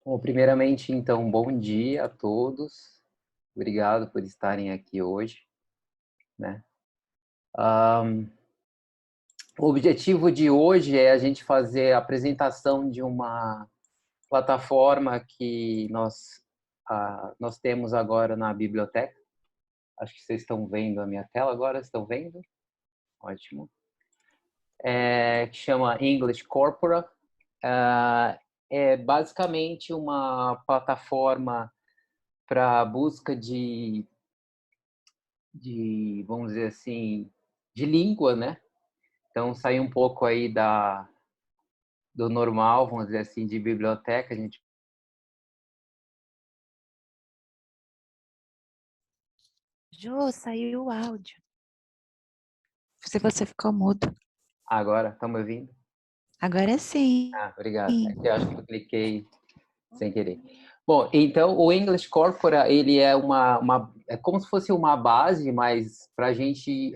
Bom, primeiramente, então, bom dia a todos. Obrigado por estarem aqui hoje, né? Ahn, o objetivo de hoje é a gente fazer a apresentação de uma plataforma que nós temos agora na biblioteca. Acho que vocês estão vendo a minha tela agora, estão vendo? Ótimo. Que chama English Corpora. É basicamente uma plataforma para busca vamos dizer assim, de língua, né? Então, sair um pouco aí do normal, vamos dizer assim, de biblioteca. A gente Jô, saiu o áudio. Se você ficou mudo. agora, estão me ouvindo? Agora sim. Ah, obrigado. É que eu acho que eu cliquei sem querer. Bom, então o English Corpora, ele é é como se fosse uma base, mas para a gente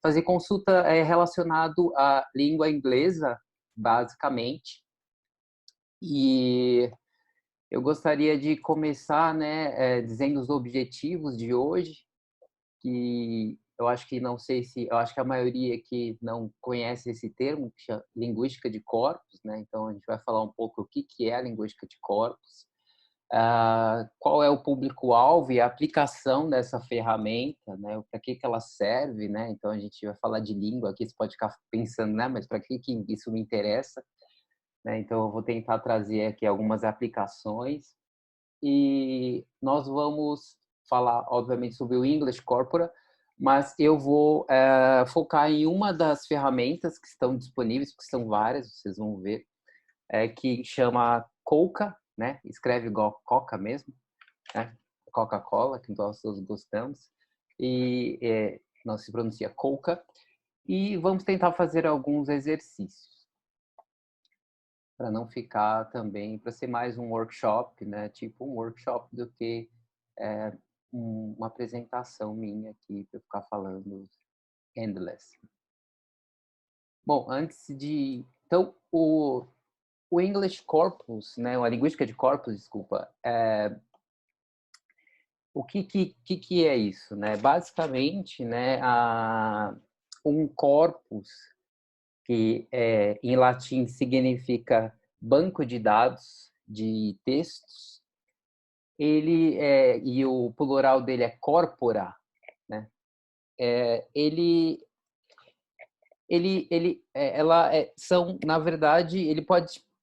fazer consulta relacionado à língua inglesa, basicamente. E eu gostaria de começar, né, dizendo os objetivos de hoje, que eu acho que não sei se, eu acho que a maioria que não conhece esse termo, que chama linguística de corpos, né? Então a gente vai falar um pouco o que é a linguística de corpos, qual é o público-alvo e a aplicação dessa ferramenta, né? Para que ela serve, né? Então a gente vai falar de língua aqui, você pode ficar pensando, né? Mas para que isso me interessa? Né? Então eu vou tentar trazer aqui algumas aplicações e nós vamos falar, obviamente, sobre o English Corpora, mas eu vou focar em uma das ferramentas que estão disponíveis, que são várias, vocês vão ver, que chama Coca, né? Escreve igual Coca mesmo, né? Coca-Cola, que nós todos gostamos, e não se pronuncia Coca, e vamos tentar fazer alguns exercícios para não ficar também, para ser mais um workshop, né? Tipo um workshop do que é, uma apresentação minha aqui para eu ficar falando endless. Bom, então, o English Corpus, né? A linguística de corpus, desculpa, o que é isso, né? Basicamente, né? Um corpus, que em latim significa banco de dados de textos, e o plural dele é corpora, né? Ele, são, na verdade,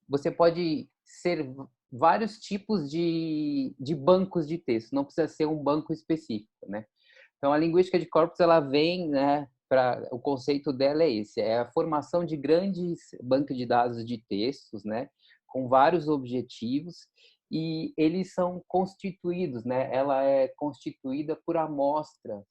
você pode ser vários tipos de bancos de texto, não precisa ser um banco específico, né? Então, a linguística de corpos, ela vem, né, o conceito dela é esse, é a formação de grandes bancos de dados de textos, né, com vários objetivos, e eles são constituídos, né, ela é constituída por amostras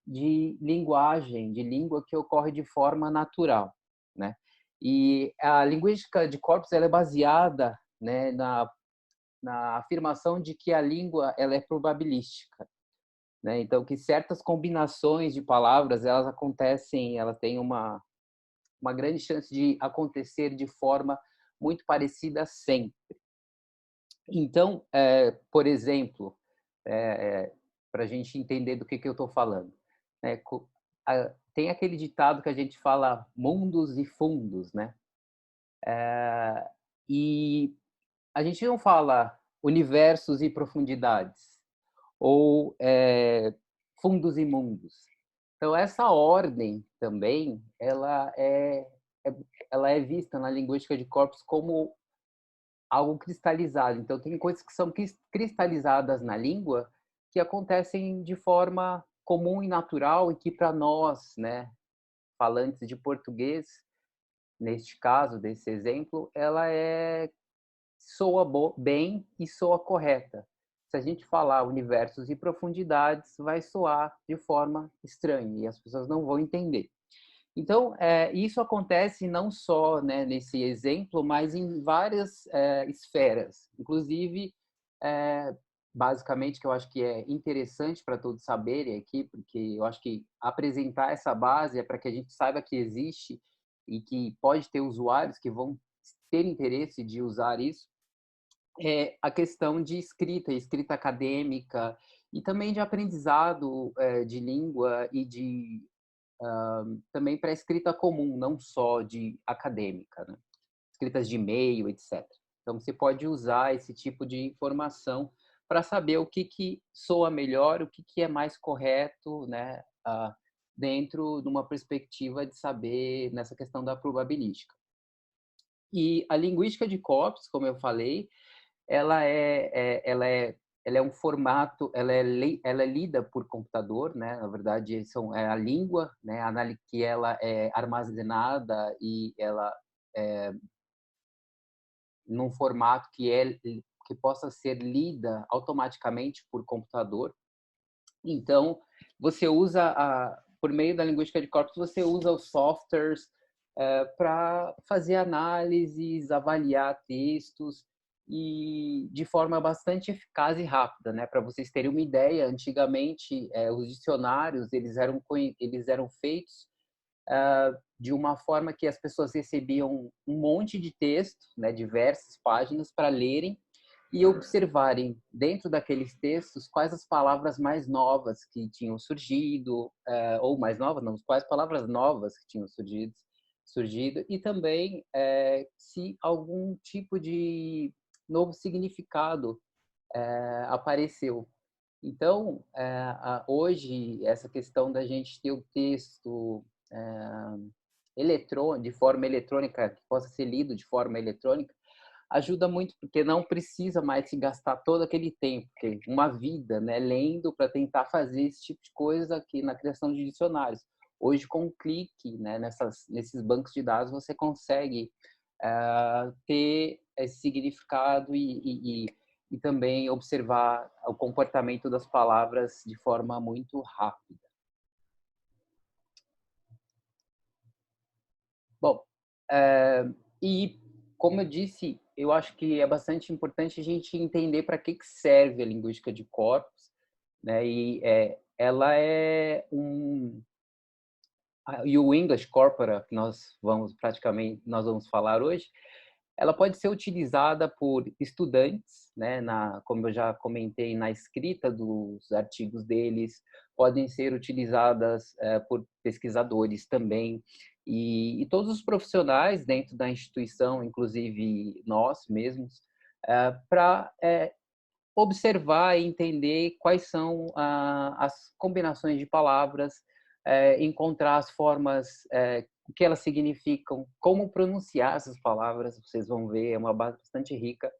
de linguagem, de língua que ocorre de forma natural, né? E a linguística de corpos, ela é baseada, né, na afirmação de que a língua ela é probabilística, né? Então, que certas combinações de palavras, elas acontecem, elas têm uma grande chance de acontecer de forma muito parecida sempre. Então, por exemplo, para a gente entender do que eu estou falando, né? Tem aquele ditado que a gente fala mundos e fundos, né? E a gente não fala universos e profundidades, ou fundos e mundos. Então, essa ordem também, ela é vista na linguística de corpos como algo cristalizado. Então, tem coisas que são cristalizadas na língua que acontecem de forma comum e natural e que para nós, né, falantes de português, neste caso, desse exemplo, ela soa bem e soa correta. Se a gente falar universos e profundidades, vai soar de forma estranha e as pessoas não vão entender. Então, isso acontece não só, né, nesse exemplo, mas em várias esferas. Inclusive, é, basicamente, que eu acho que é interessante para todos saberem aqui, porque eu acho que apresentar essa base é para que a gente saiba que existe e que pode ter usuários que vão ter interesse de usar isso. é a questão de escrita, escrita acadêmica e também de aprendizado de língua e de também para escrita comum, não só de acadêmica, né? Escritas de e-mail, etc. Então, você pode usar esse tipo de informação para saber o que soa melhor, o que é mais correto, né? Dentro de uma perspectiva de saber nessa questão da probabilística. E a linguística de corpos, como eu falei, ela é um formato, ela é lida por computador, né? Na verdade, é a língua, né? Que ela é armazenada e ela é num formato que possa ser lida automaticamente por computador. Então, você usa por meio da linguística de corpos, você usa os softwares para fazer análises, avaliar textos e de forma bastante eficaz e rápida, né? Para vocês terem uma ideia, antigamente os dicionários eles eram feitos de uma forma que as pessoas recebiam um monte de texto, né, diversas páginas para lerem e observarem dentro daqueles textos quais as palavras mais novas que tinham surgido, ou mais novas, não, quais palavras novas que tinham surgido e também se algum tipo de novo significado apareceu. Então, hoje, essa questão da gente ter o texto de forma eletrônica, que possa ser lido de forma eletrônica, ajuda muito, porque não precisa mais se gastar todo aquele tempo, uma vida, né, lendo para tentar fazer esse tipo de coisa aqui na criação de dicionários. Hoje, com um clique, né, nesses bancos de dados, você consegue ter esse significado e também observar o comportamento das palavras de forma muito rápida. Bom, e como eu disse, eu acho que é bastante importante a gente entender para que serve a linguística de corpos, né? E ela é e o English Corpora que nós vamos falar hoje, ela pode ser utilizada por estudantes, né, como eu já comentei, na escrita dos artigos deles, podem ser utilizadas por pesquisadores também, e todos os profissionais dentro da instituição, inclusive nós mesmos, para observar e entender quais são as combinações de palavras, encontrar as formas, o que elas significam, como pronunciar essas palavras, vocês vão ver, é uma base bastante rica.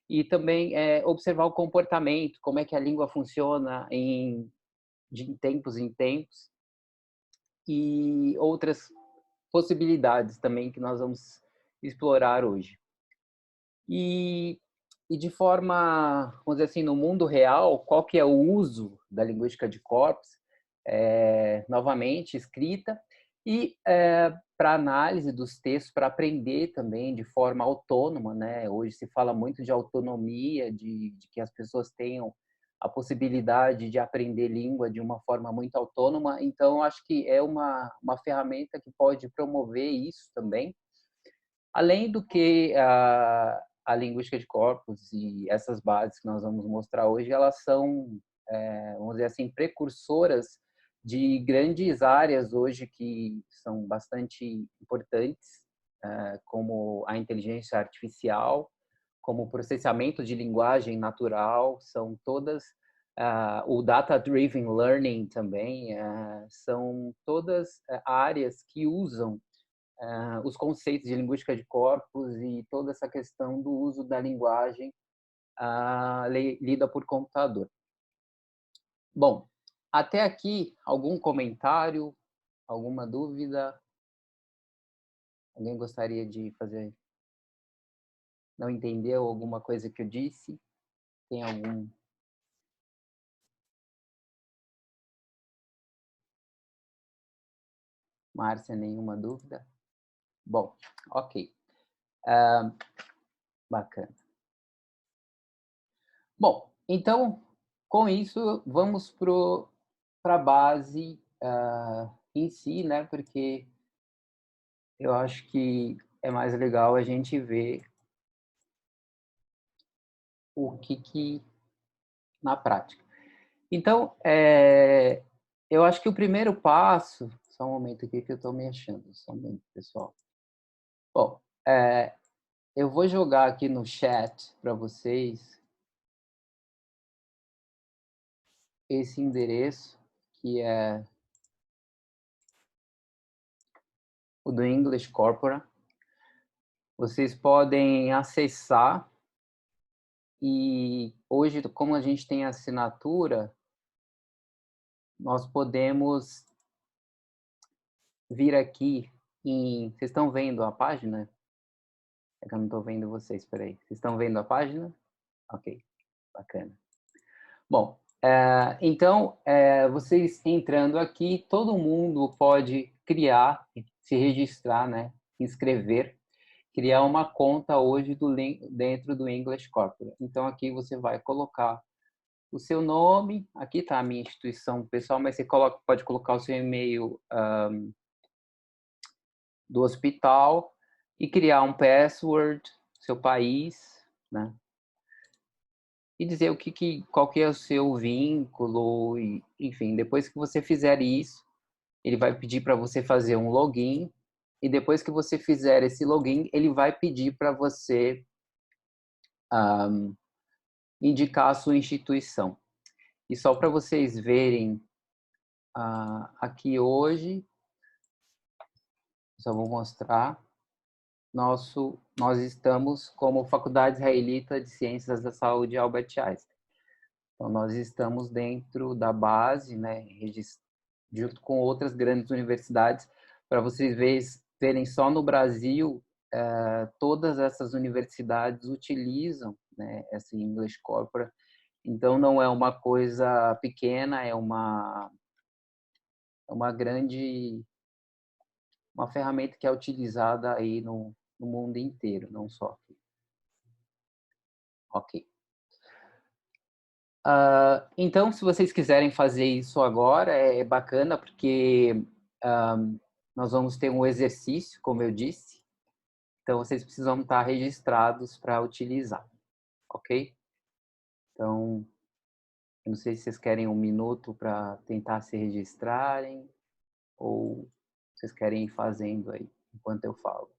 E também observar o comportamento, como é que a língua funciona de tempos em tempos, e outras possibilidades também que nós vamos explorar hoje. E de forma, vamos dizer assim, no mundo real, qual que é o uso da linguística de corpos? Novamente, escrita e para análise dos textos, para aprender também de forma autônoma, né? Hoje se fala muito de autonomia, de que as pessoas tenham a possibilidade de aprender língua de uma forma muito autônoma. Então, acho que é uma ferramenta que pode promover isso também. Além do que a linguística de corpos e essas bases que nós vamos mostrar hoje, elas são, vamos dizer assim, precursoras de grandes áreas hoje que são bastante importantes, como a inteligência artificial, como o processamento de linguagem natural, são todas, o data-driven learning também, são todas áreas que usam os conceitos de linguística de corpos e toda essa questão do uso da linguagem lida por computador. Bom, até aqui, algum comentário, alguma dúvida? Alguém gostaria de fazer? Não entendeu alguma coisa que eu disse? Tem algum? Márcia, nenhuma dúvida? Bom, ok. Bacana. Bom, então, com isso, vamos para a base em si, né? Porque eu acho que é mais legal a gente ver o que na prática. Então, eu acho que o primeiro passo, só um momento aqui que eu estou me achando, só um momento, pessoal. Bom, eu vou jogar aqui no chat para vocês esse endereço, que é o do English Corpora. Vocês podem acessar e hoje, como a gente tem assinatura, nós podemos vir aqui em... Vocês estão vendo a página? É que eu não estou vendo vocês, peraí. Vocês estão vendo a página? Ok, bacana. Bom, então, vocês entrando aqui, todo mundo pode criar, se registrar, né? Inscrever, criar uma conta hoje dentro do English Corporate. Então, aqui você vai colocar o seu nome, aqui está a minha instituição pessoal, mas você pode colocar o seu e-mail do hospital e criar um password, seu país, né? E dizer qual que é o seu vínculo, e, enfim, depois que você fizer isso, ele vai pedir para você fazer um login, e depois que você fizer esse login, ele vai pedir para você indicar a sua instituição. E só para vocês verem aqui hoje, só vou mostrar, nós estamos como Faculdade Israelita de Ciências da Saúde Albert Einstein. Então, nós estamos dentro da base, né, junto com outras grandes universidades, para vocês verem só no Brasil, todas essas universidades utilizam, né, essa English Corpora. Então, não é uma coisa pequena, é uma ferramenta que é utilizada aí no mundo inteiro, não só aqui. Ok. Então, se vocês quiserem fazer isso agora, é bacana, porque nós vamos ter um exercício, como eu disse. Então, vocês precisam estar registrados para utilizar, ok? Então, eu não sei se vocês querem um minuto para tentar se registrarem ou vocês querem ir fazendo aí, enquanto eu falo.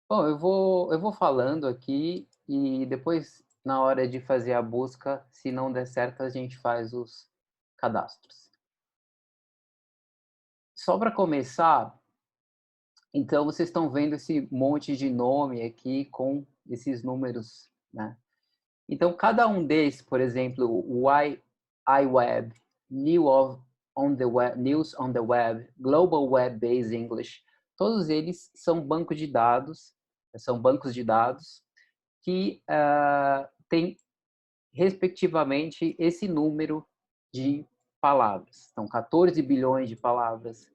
Bom, eu vou falando aqui e depois, na hora de fazer a busca, se não der certo, a gente faz os cadastros. Só para começar, então vocês estão vendo esse monte de nome aqui com esses números, né? Então, cada um desses, por exemplo, o iWeb, News on the Web, Global Web-Based English, todos eles são bancos de dados que têm, respectivamente, esse número de palavras. Então, 14 bilhões de palavras,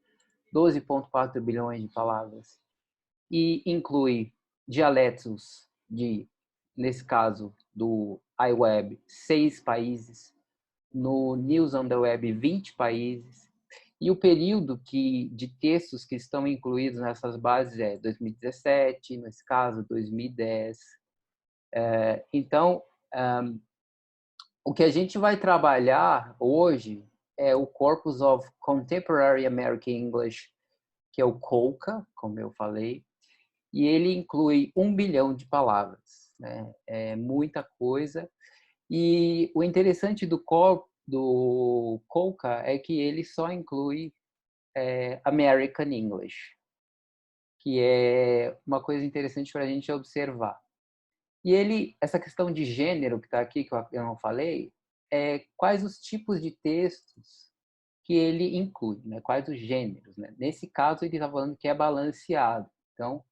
12,4 bilhões de palavras, e inclui dialetos nesse caso, do iWeb, 6 países, no News on the Web, 20 países, e o período de textos que estão incluídos nessas bases é 2017, nesse caso, 2010. Então, o que a gente vai trabalhar hoje é o Corpus of Contemporary American English, que é o COCA, como eu falei, e ele inclui 1 bilhão de palavras, né? É muita coisa. E o interessante do COCA é que ele só inclui American English, que é uma coisa interessante para a gente observar. E essa questão de gênero que está aqui, que eu não falei, quais os tipos de textos que ele inclui, né? Quais os gêneros, né? Nesse caso, ele está falando que é balanceado. Então,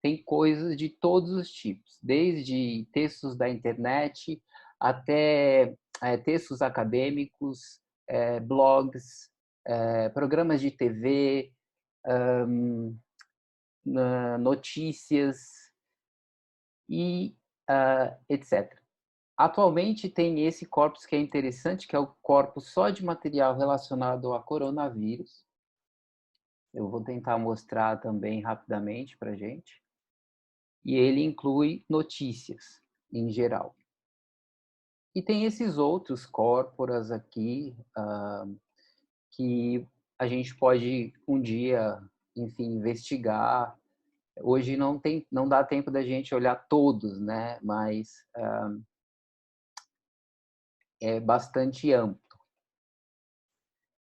tem coisas de todos os tipos, desde textos da internet até textos acadêmicos, blogs, programas de TV, notícias e etc. Atualmente tem esse corpus que é interessante, que é o corpus só de material relacionado a coronavírus. Eu vou tentar mostrar também rapidamente para gente. E ele inclui notícias, em geral. E tem esses outros corporas aqui, que a gente pode um dia, enfim, investigar. Hoje não dá tempo da gente olhar todos, né? Mas é bastante amplo.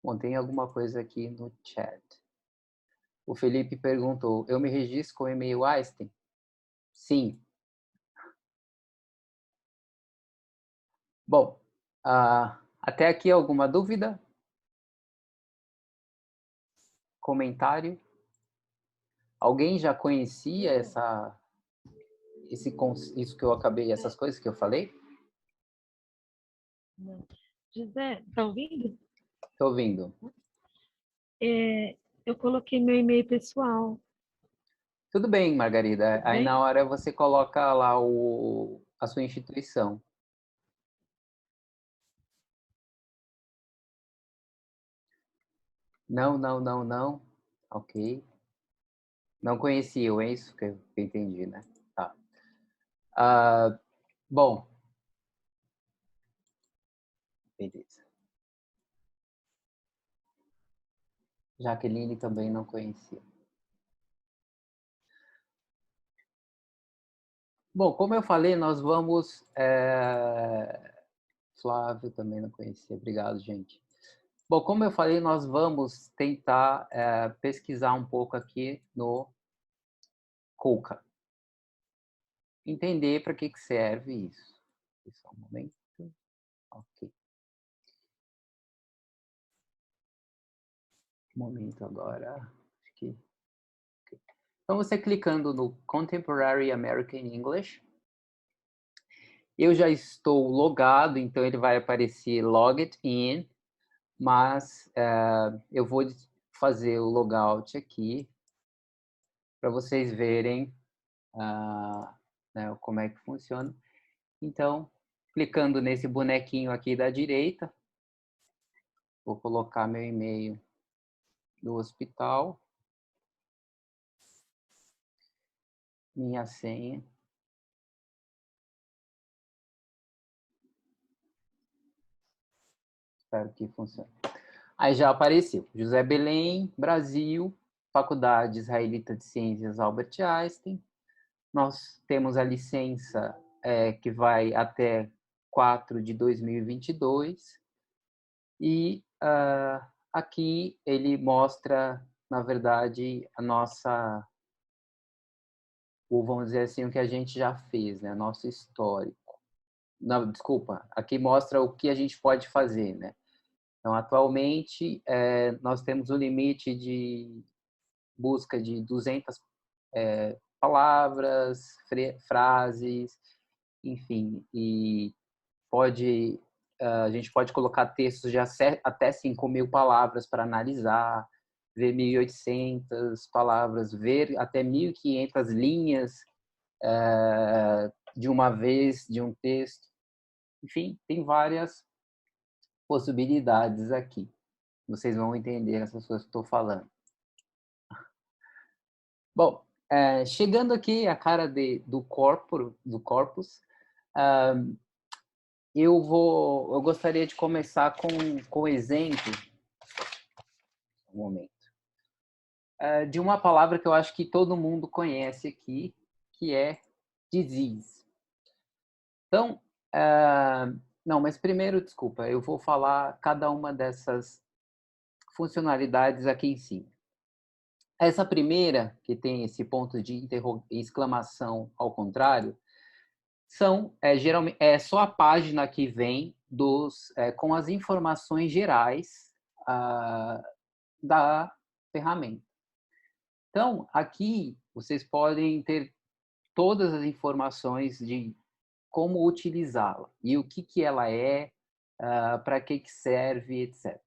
Bom, tem alguma coisa aqui no chat. O Felipe perguntou: eu me registro com o e-mail Einstein? Sim. Bom, até aqui alguma dúvida? Comentário? Alguém já conhecia isso que eu acabei, essas coisas que eu falei? Não. José, tá ouvindo? Estou ouvindo. Eu coloquei meu e-mail pessoal. Tudo bem, Margarida. Tudo Aí bem? na hora você coloca lá a sua instituição. Não, não, não, não. Ok. Não conhecia, é isso que eu entendi, né? Tá. Bom, beleza. Jaqueline também não conhecia. Bom, como eu falei, nós vamos... Flávio também não conhecia. Obrigado, gente. Bom, como eu falei, nós vamos tentar pesquisar um pouco aqui no Kuka. Entender para que serve isso. Só um momento. Ok. Um momento agora. Acho que... okay. Então, você clicando no Contemporary American English. Eu já estou logado, então ele vai aparecer Logged In, mas eu vou fazer o logout aqui para vocês verem né, como é que funciona. Então, clicando nesse bonequinho aqui da direita, vou colocar meu e-mail do hospital, minha senha. Espero que funcione. Aí já apareceu. José Belém, Brasil, Faculdade Israelita de Ciências Albert Einstein. Nós temos a licença que vai até 4 de 2022. E aqui ele mostra, na verdade, a nossa... ou vamos dizer assim, o que a gente já fez, né? Nosso histórico. Não, desculpa, aqui mostra o que a gente pode fazer, né? Então, atualmente, nós temos um limite de busca de 200 palavras, frases, enfim, e a gente pode colocar textos de até 5.000 palavras para analisar, ver 1.800 palavras, ver até 1.500 linhas de uma vez, de um texto. Enfim, tem várias possibilidades aqui. Vocês vão entender essas coisas que estou falando. Bom, chegando aqui a cara do corpus, eu gostaria de começar com um exemplo, um momento, de uma palavra que eu acho que todo mundo conhece aqui, que é disease. Então, não, mas primeiro, desculpa, eu vou falar cada uma dessas funcionalidades aqui em cima. Essa primeira, que tem esse ponto de exclamação ao contrário, geralmente só a página que vem com as informações gerais da ferramenta. Então, aqui vocês podem ter todas as informações de como utilizá-la e o que ela é, para que serve, etc.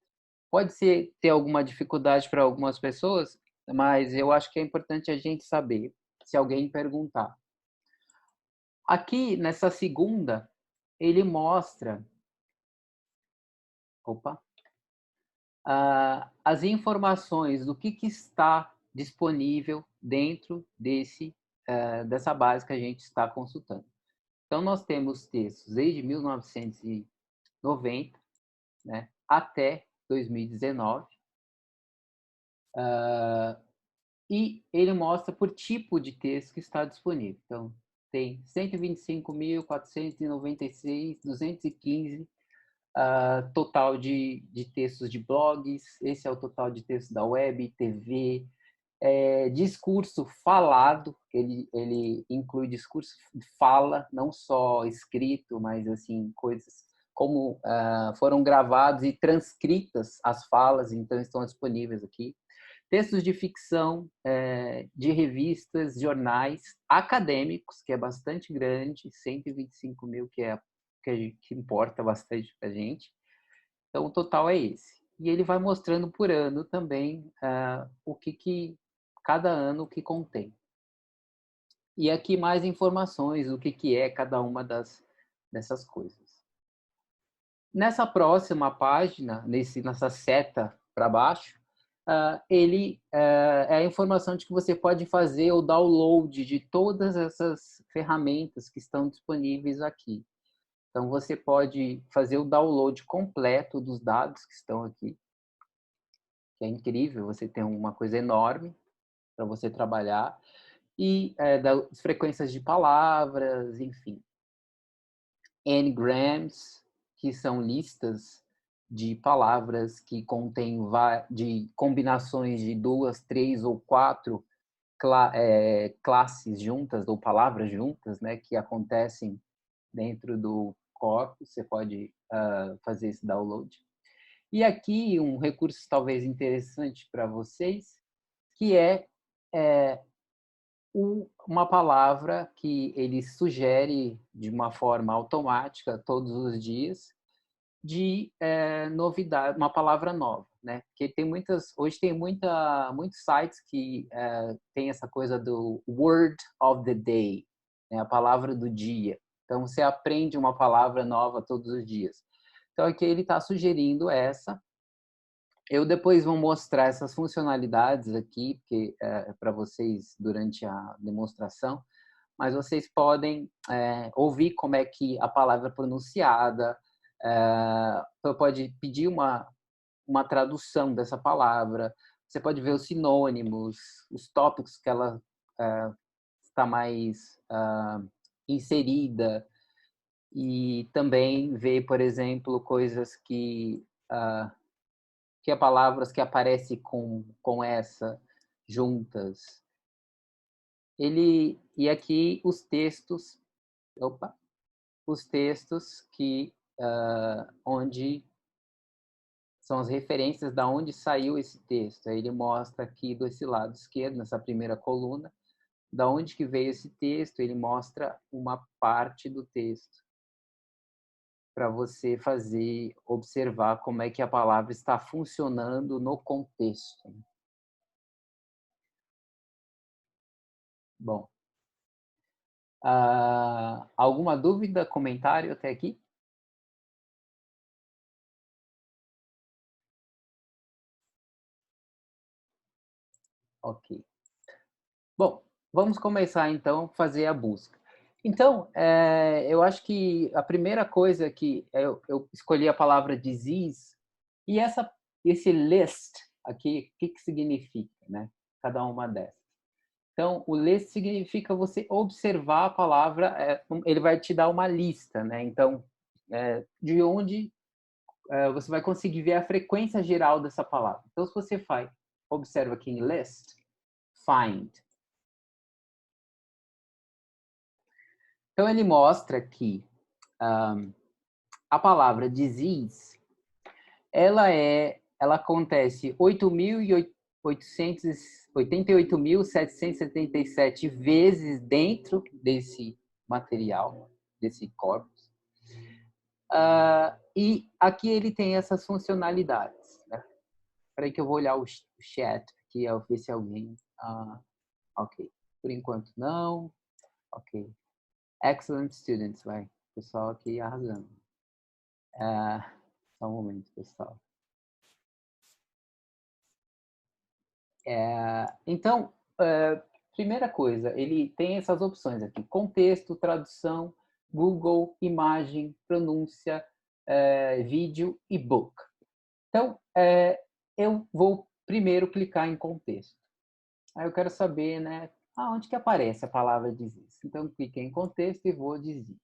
Pode ter alguma dificuldade para algumas pessoas, mas eu acho que é importante a gente saber, se alguém perguntar. Aqui, nessa segunda, ele mostra... Opa! as informações do que está disponível dentro dessa base que a gente está consultando. Então, nós temos textos desde 1990, né, até 2019, e ele mostra por tipo de texto que está disponível. Então, tem 125.496, 215 total de textos de blogs, esse é o total de textos da web, TV, discurso falado, ele inclui discurso fala, não só escrito, mas assim, coisas como foram gravados e transcritas as falas, então estão disponíveis aqui. Textos de ficção, de revistas, jornais, acadêmicos, que é bastante grande, 125 mil, que importa bastante para a gente. Então, o total é esse. E ele vai mostrando por ano também o que cada ano que contém. E aqui mais informações do que é cada uma dessas coisas. Nessa próxima página, nessa seta para baixo, é a informação de que você pode fazer o download de todas essas ferramentas que estão disponíveis aqui. Então, você pode fazer o download completo dos dados que estão aqui, que é incrível, você tem uma coisa enorme para você trabalhar, e das frequências de palavras, enfim. N-grams, que são listas de palavras que contêm de combinações de 2, 3 ou 4 classes juntas, ou palavras juntas, né, que acontecem dentro do corpus. Você pode fazer esse download. E aqui um recurso talvez interessante para vocês, que é uma palavra que ele sugere de uma forma automática todos os dias de novidade, uma palavra nova, né? Porque hoje tem muitos sites que tem essa coisa do word of the day, né? A palavra do dia. Então você aprende uma palavra nova todos os dias. Então aqui ele está sugerindo essa. Eu depois vou mostrar essas funcionalidades aqui, porque para vocês durante a demonstração, mas vocês podem ouvir como é que a palavra é pronunciada, você pode pedir uma tradução dessa palavra, você pode ver os sinônimos, os tópicos que ela está mais inserida, e também ver, por exemplo, coisas que há palavras que aparecem com essa juntas. E aqui os textos que onde são as referências da onde saiu esse texto. Aí ele mostra aqui desse lado esquerdo, nessa primeira coluna, da onde que veio esse texto. Ele mostra uma parte do texto para você observar como é que a palavra está funcionando no contexto. Bom, alguma dúvida, comentário até aqui? Ok. Bom, vamos começar então a fazer a busca. Então, eu acho que a primeira coisa que eu escolhi a palavra disease, e esse list aqui, o que significa, né? Cada uma dessas. Então, o list significa você observar a palavra, ele vai te dar uma lista, né? Então, de onde você vai conseguir ver a frequência geral dessa palavra. Então, se você observa aqui em list, find. Então, ele mostra que a palavra disease, ela acontece 88.777 vezes dentro desse material, desse corpus. E aqui ele tem essas funcionalidades. Né? Espera aí que eu vou olhar o chat aqui, ver se alguém... ok. Por enquanto, não. Ok. Excellent students, vai. Pessoal aqui arrasando. Só um momento, pessoal. Então, primeira coisa, ele tem essas opções aqui: contexto, tradução, Google, imagem, pronúncia, vídeo e book. Então, eu vou primeiro clicar em contexto. Aí eu quero saber, né, aonde que aparece a palavra disease. Então, cliquei em contexto e vou disease.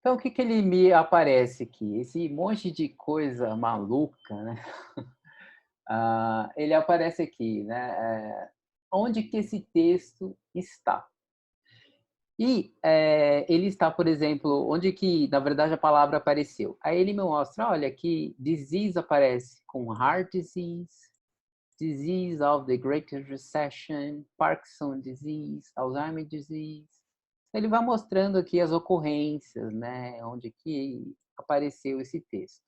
Então, o que que ele me aparece aqui? Esse monte de coisa maluca, né? Ele aparece aqui, né? Onde que esse texto está? E ele está, por exemplo, onde que, na verdade, a palavra apareceu. Aí ele me mostra, olha, aqui, disease aparece com heart disease, disease of the Great Recession, Parkinson disease, Alzheimer disease. Ele vai mostrando aqui as ocorrências, né, onde que apareceu esse texto.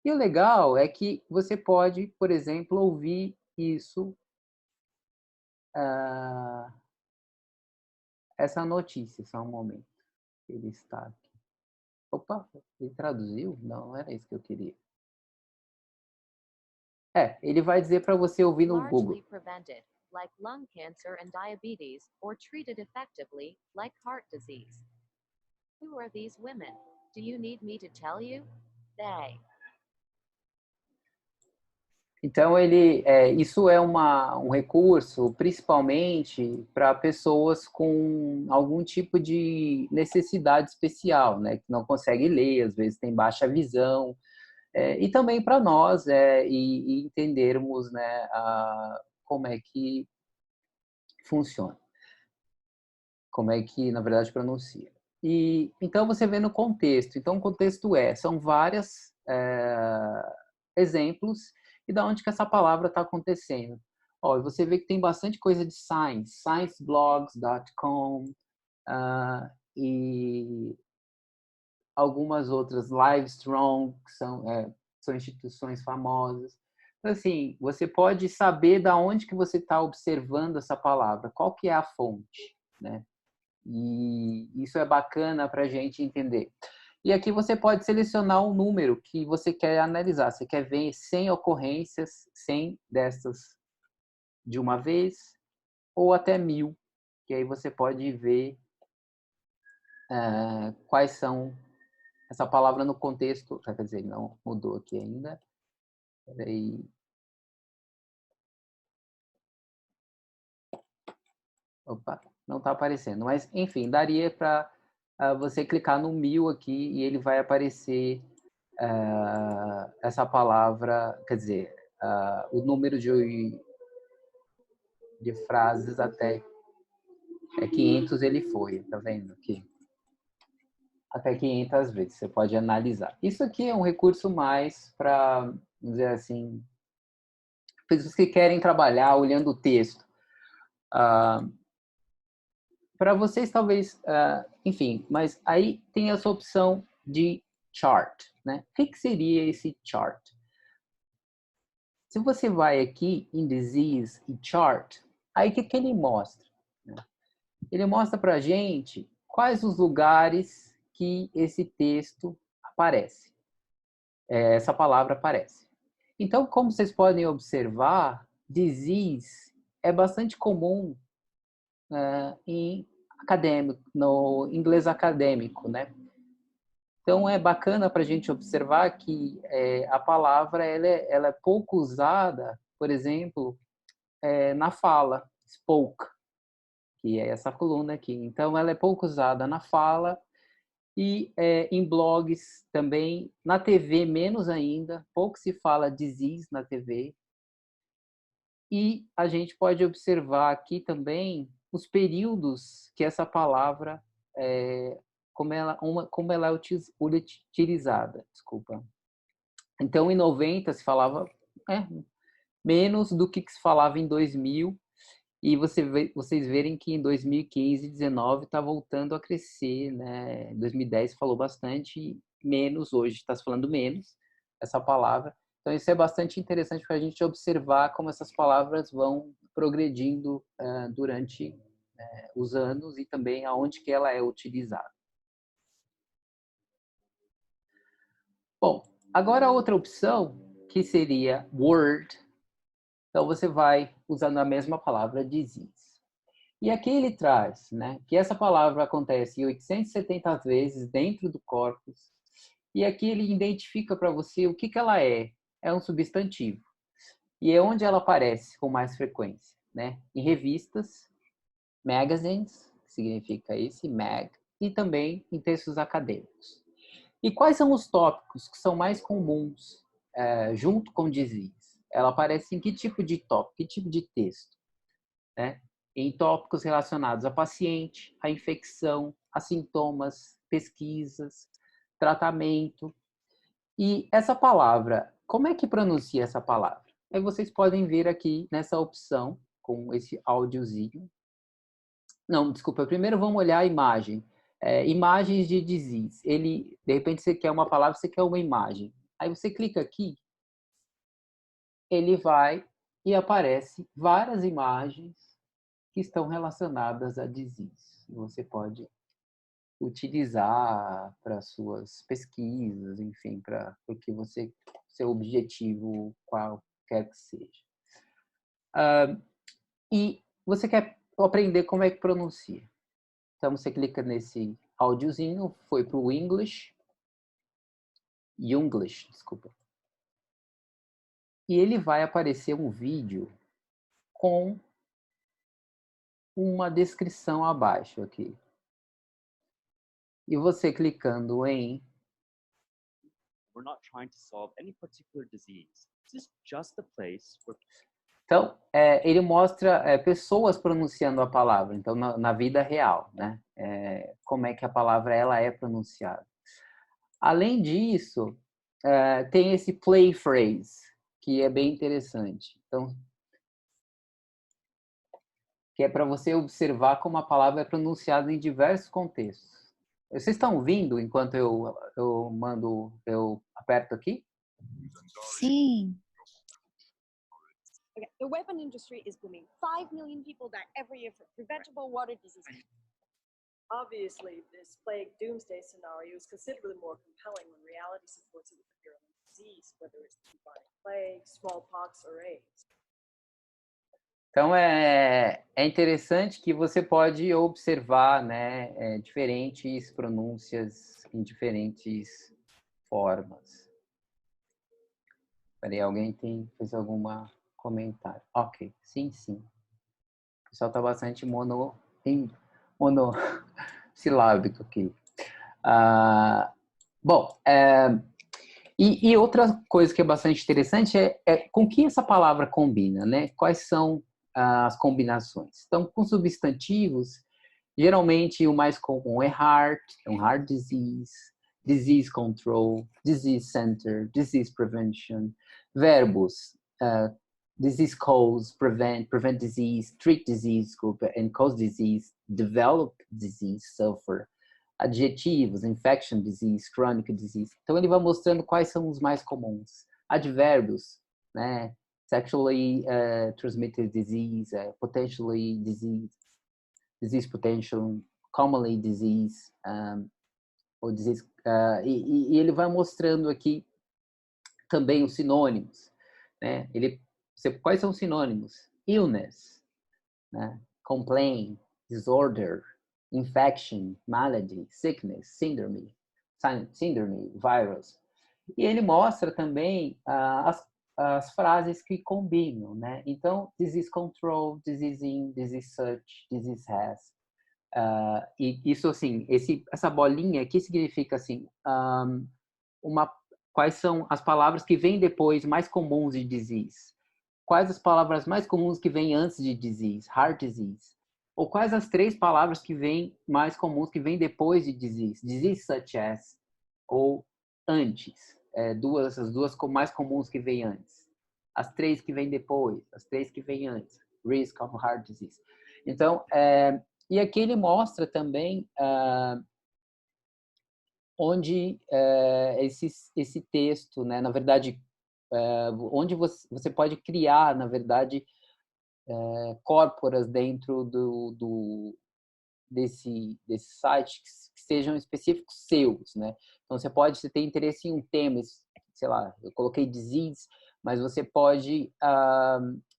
E o legal é que você pode, por exemplo, ouvir isso, essa notícia, só um momento. Ele está aqui. Opa, ele traduziu? Não, não era isso que eu queria. Ele vai dizer para você ouvir no Google. Prevented, like lung cancer and diabetes, or treated effectively, like heart disease. Who are these women? Do you need me to tell you? They. Então, isso é um recurso principalmente para pessoas com algum tipo de necessidade especial, né? Que não conseguem ler, às vezes tem baixa visão. E também para nós, e entendermos, né, como é que funciona. Como é que, na verdade, pronuncia. E então você vê no contexto. Então o contexto são vários exemplos e da onde que essa palavra está acontecendo. Você vê que tem bastante coisa de science, scienceblogs.com, e algumas outras, Livestrong, que são instituições famosas. Então, assim, você pode saber da onde que você está observando essa palavra, qual que é a fonte, né? E isso é bacana para a gente entender. E aqui você pode selecionar um número que você quer analisar. Você quer ver 100 ocorrências, 100 dessas de uma vez, ou até 1000, que aí você pode ver quais são essa palavra no contexto. Quer dizer, não mudou aqui ainda. Peraí. Opa, não está aparecendo. Mas, enfim, daria para você clicar no 1000 aqui e ele vai aparecer essa palavra, quer dizer, o número de frases até 500 ele foi, tá vendo aqui? Até 500 vezes, você pode analisar. Isso aqui é um recurso mais para, vamos dizer assim, pessoas que querem trabalhar olhando o texto. Para vocês, talvez, enfim, mas aí tem essa opção de chart, né? O que seria esse chart? Se você vai aqui em Disease e Chart, aí o que ele mostra? Ele mostra para a gente quais os lugares que esse texto aparece, essa palavra aparece. Então, como vocês podem observar, disease é bastante comum em acadêmico, no inglês acadêmico, né? Então, é bacana para a gente observar que a palavra ela é pouco usada, por exemplo, na fala, spoke, que é essa coluna aqui. Então, ela é pouco usada na fala e em blogs também, na TV menos ainda, pouco se fala disease na TV. E a gente pode observar aqui também os períodos que essa palavra, como ela é utilizada. Desculpa. Então, em 90 se falava menos do que se falava em 2000, e vocês verem que em 2015 e 2019 está voltando a crescer, né? Em 2010 falou bastante, menos, hoje está se falando menos essa palavra. Então isso é bastante interessante para a gente observar como essas palavras vão progredindo durante os anos e também aonde que ela é utilizada. Bom, agora a outra opção que seria word. Então, você vai usando a mesma palavra disease. E aqui ele traz, né, que essa palavra acontece 870 vezes dentro do corpus. E aqui ele identifica para você o que ela é. É um substantivo. E é onde ela aparece com mais frequência, né? Em revistas, magazines, que significa esse, mag, e também em textos acadêmicos. E quais são os tópicos que são mais comuns junto com disease? Ela aparece em que tipo de tópico, que tipo de texto? Né? Em tópicos relacionados a paciente, a infecção, a sintomas, pesquisas, tratamento. E essa palavra, como é que pronuncia essa palavra? Aí vocês podem ver aqui nessa opção, com esse áudiozinho. Não, desculpa, primeiro vamos olhar a imagem. Imagens de disease. Ele, de repente, você quer uma palavra, você quer uma imagem. Aí você clica aqui, ele vai e aparece várias imagens que estão relacionadas a disease. Você pode utilizar para suas pesquisas, enfim, para o que você, seu objetivo, qualquer que seja. E você quer aprender como é que pronuncia. Então, você clica nesse áudiozinho, foi para o English, desculpa. E ele vai aparecer um vídeo com uma descrição abaixo aqui. E você clicando em... We're not trying to solve any particular disease. This is just a place where... Então, ele mostra pessoas pronunciando a palavra, então na vida real, né? Como é que a palavra ela é pronunciada. Além disso, tem esse play phrase, que é bem interessante. Então, que é para você observar como a palavra é pronunciada em diversos contextos. Vocês estão ouvindo enquanto eu aperto aqui? Sim. Okay. The weapon industry is booming. 5 million people die every year from preventable water diseases. Obviously, this plague doomsday scenario is considerably more compelling when reality supports it with a virulent disease, whether it's bubonic plague, smallpox, or AIDS. Então, é interessante que você pode observar, né, diferentes pronúncias em diferentes formas. Peraí, alguém fez algum comentário? Ok, sim. O pessoal está bastante monossilábico aqui. Bom, e outra coisa que é bastante interessante é com que essa palavra combina, né? Quais são as combinações? Então, com substantivos, geralmente o mais comum é heart, então heart disease, disease control, disease center, disease prevention. Verbos, disease cause, prevent disease, treat disease, and cause disease, develop disease, suffer. Adjetivos, infection disease, chronic disease. Então, ele vai mostrando quais são os mais comuns. Advérbios, né? Sexually transmitted disease, potentially disease potential, commonly disease, ou disease, e ele vai mostrando aqui também os sinônimos, né? Quais são os sinônimos? Illness, né? Complaint, disorder, infection, malady, sickness, syndrome, virus. E ele mostra também as frases que combinam, né? Então, disease control, disease in, disease search, disease has. E isso, assim, essa bolinha aqui significa, assim, quais são as palavras que vêm depois mais comuns de disease? Quais as palavras mais comuns que vêm antes de disease? Heart disease. Ou quais as 3 palavras que vêm mais comuns que vêm depois de disease? Disease such as, ou antes. As duas mais comuns que vêm antes. As 3 que vêm depois, as 3 que vêm antes. Risk of heart disease. Então, e aqui ele mostra também onde esse texto, né, na verdade, onde você pode criar, na verdade, corporas dentro desse site que sejam específicos seus, né? Então, você tem interesse em um tema sei lá, eu coloquei disease, mas você pode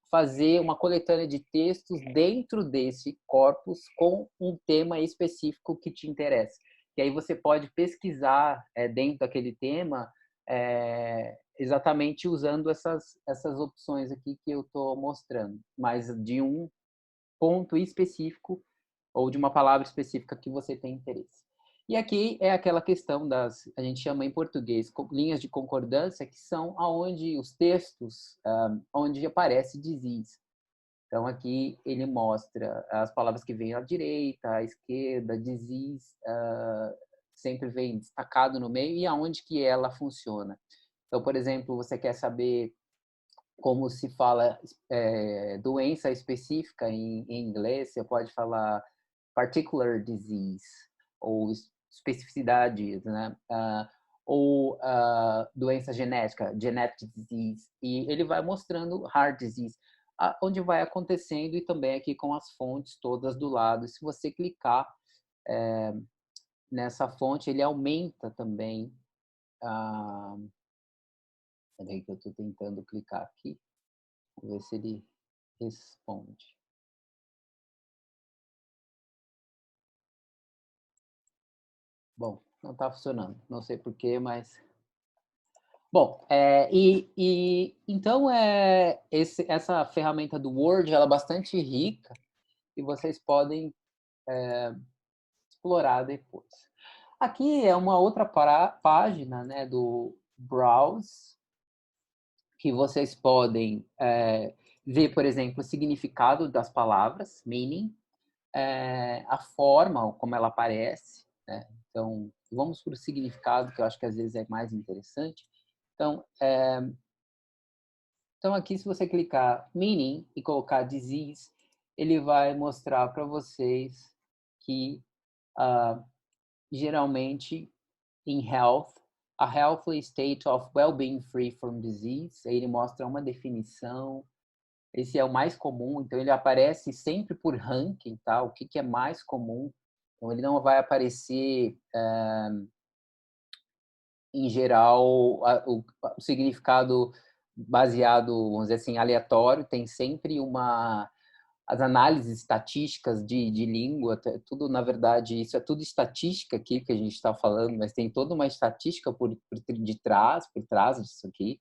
fazer uma coletânea de textos dentro desse corpus com um tema específico que te interessa. E aí você pode pesquisar dentro daquele tema exatamente usando essas opções aqui que eu estou mostrando, mas de um ponto específico ou de uma palavra específica que você tem interesse. E aqui é aquela questão a gente chama em português, linhas de concordância, que são aonde os textos, onde aparece disease. Então, aqui ele mostra as palavras que vêm à direita, à esquerda, disease, sempre vem destacado no meio, e aonde que ela funciona. Então, por exemplo, você quer saber como se fala doença específica em inglês, você pode falar particular disease, ou especificidades, né? Ou doença genética, genetic disease, e ele vai mostrando heart disease, onde vai acontecendo, e também aqui com as fontes todas do lado. E se você clicar nessa fonte, ele aumenta também. Peraí que eu estou tentando clicar aqui. Vamos ver se ele responde. Bom, não está funcionando. Não sei porquê, mas... Bom, então essa ferramenta do Word ela é bastante rica e vocês podem explorar depois. Aqui é uma outra página, né, do Browse, que vocês podem ver, por exemplo, o significado das palavras, meaning, a forma como ela aparece, né? Então, vamos para o significado, que eu acho que às vezes é mais interessante. Então, aqui, se você clicar meaning e colocar disease, ele vai mostrar para vocês que, geralmente, em health, a healthy state of well-being free from disease, aí ele mostra uma definição. Esse é o mais comum, então ele aparece sempre por ranking, tá? O que é mais comum. Então, ele não vai aparecer, em geral, o significado baseado, vamos dizer assim, aleatório. Tem sempre as análises estatísticas de língua, tudo, na verdade, isso é tudo estatística aqui que a gente está falando, mas tem toda uma estatística por trás disso aqui.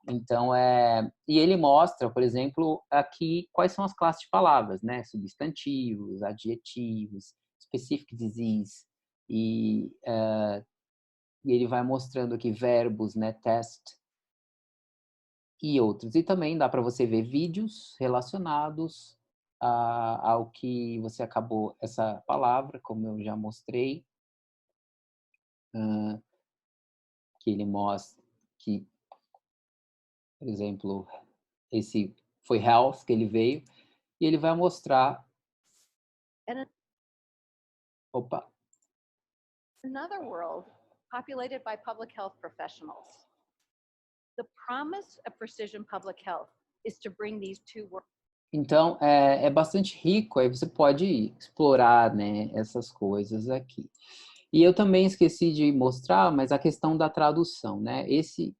Então, e ele mostra, por exemplo, aqui quais são as classes de palavras, né? Substantivos, adjetivos, specific disease, e ele vai mostrando aqui verbos, né? Test e outros. E também dá para você ver vídeos relacionados ao que você acabou, essa palavra, como eu já mostrei, que ele mostra que, por exemplo, esse foi health que ele veio, e ele vai mostrar... Opa! Another world populated by public health professionals. The promise of precision public health is to bring these two worlds. Então, é bastante rico, aí você pode explorar, né, essas coisas aqui. E eu também esqueci de mostrar, mas a questão da tradução, né? Esse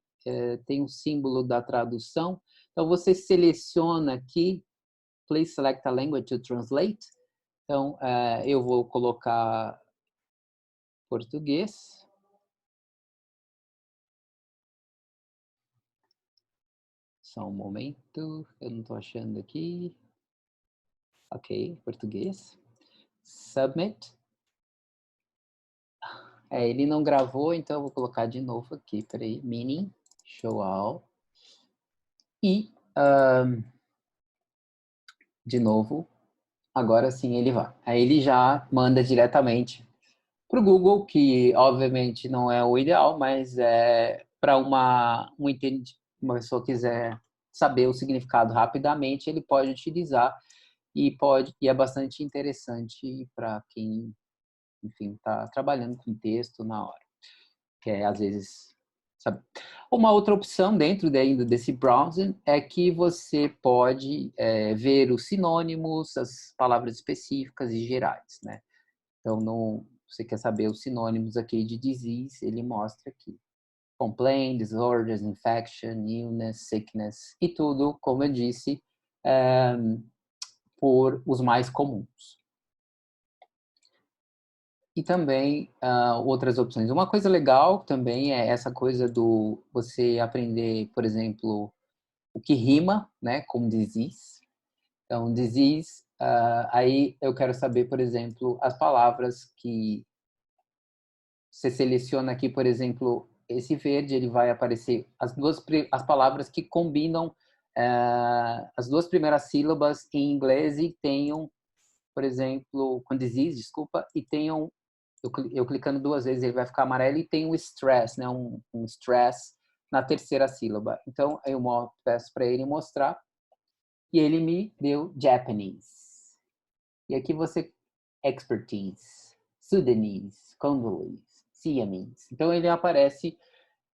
tem um símbolo da tradução. Então, você seleciona aqui, please select a language to translate. Então, eu vou colocar português. Só um momento, eu não estou achando aqui. Ok, português. Submit. Ele não gravou, então eu vou colocar de novo aqui. Peraí, meaning, show all. E, de novo, agora sim ele vai. Aí ele já manda diretamente para o Google, que obviamente não é o ideal, mas para uma pessoa quiser saber o significado rapidamente, ele pode utilizar e é bastante interessante para quem, enfim, está trabalhando com texto na hora. Que às vezes, sabe? Uma outra opção dentro desse browser é que você pode ver os sinônimos, as palavras específicas e gerais, né? Então, você quer saber os sinônimos aqui de disease, ele mostra aqui. complaint, disorders, infection, illness, sickness, e tudo, como eu disse, por os mais comuns. E também outras opções. Uma coisa legal também é essa coisa do você aprender, por exemplo, o que rima, né, com disease. Então, disease, aí eu quero saber, por exemplo, as palavras que você seleciona aqui, por exemplo, esse verde, ele vai aparecer as palavras que combinam as duas primeiras sílabas em inglês e tenham, por exemplo, com disease, desculpa, e tenham, eu clicando 2 vezes, ele vai ficar amarelo e tem um stress, né, um stress na terceira sílaba. Então, eu peço para ele mostrar e ele me deu Japanese. E aqui você, expertise, Sudanese, Congolese, Siamese. Então, ele aparece,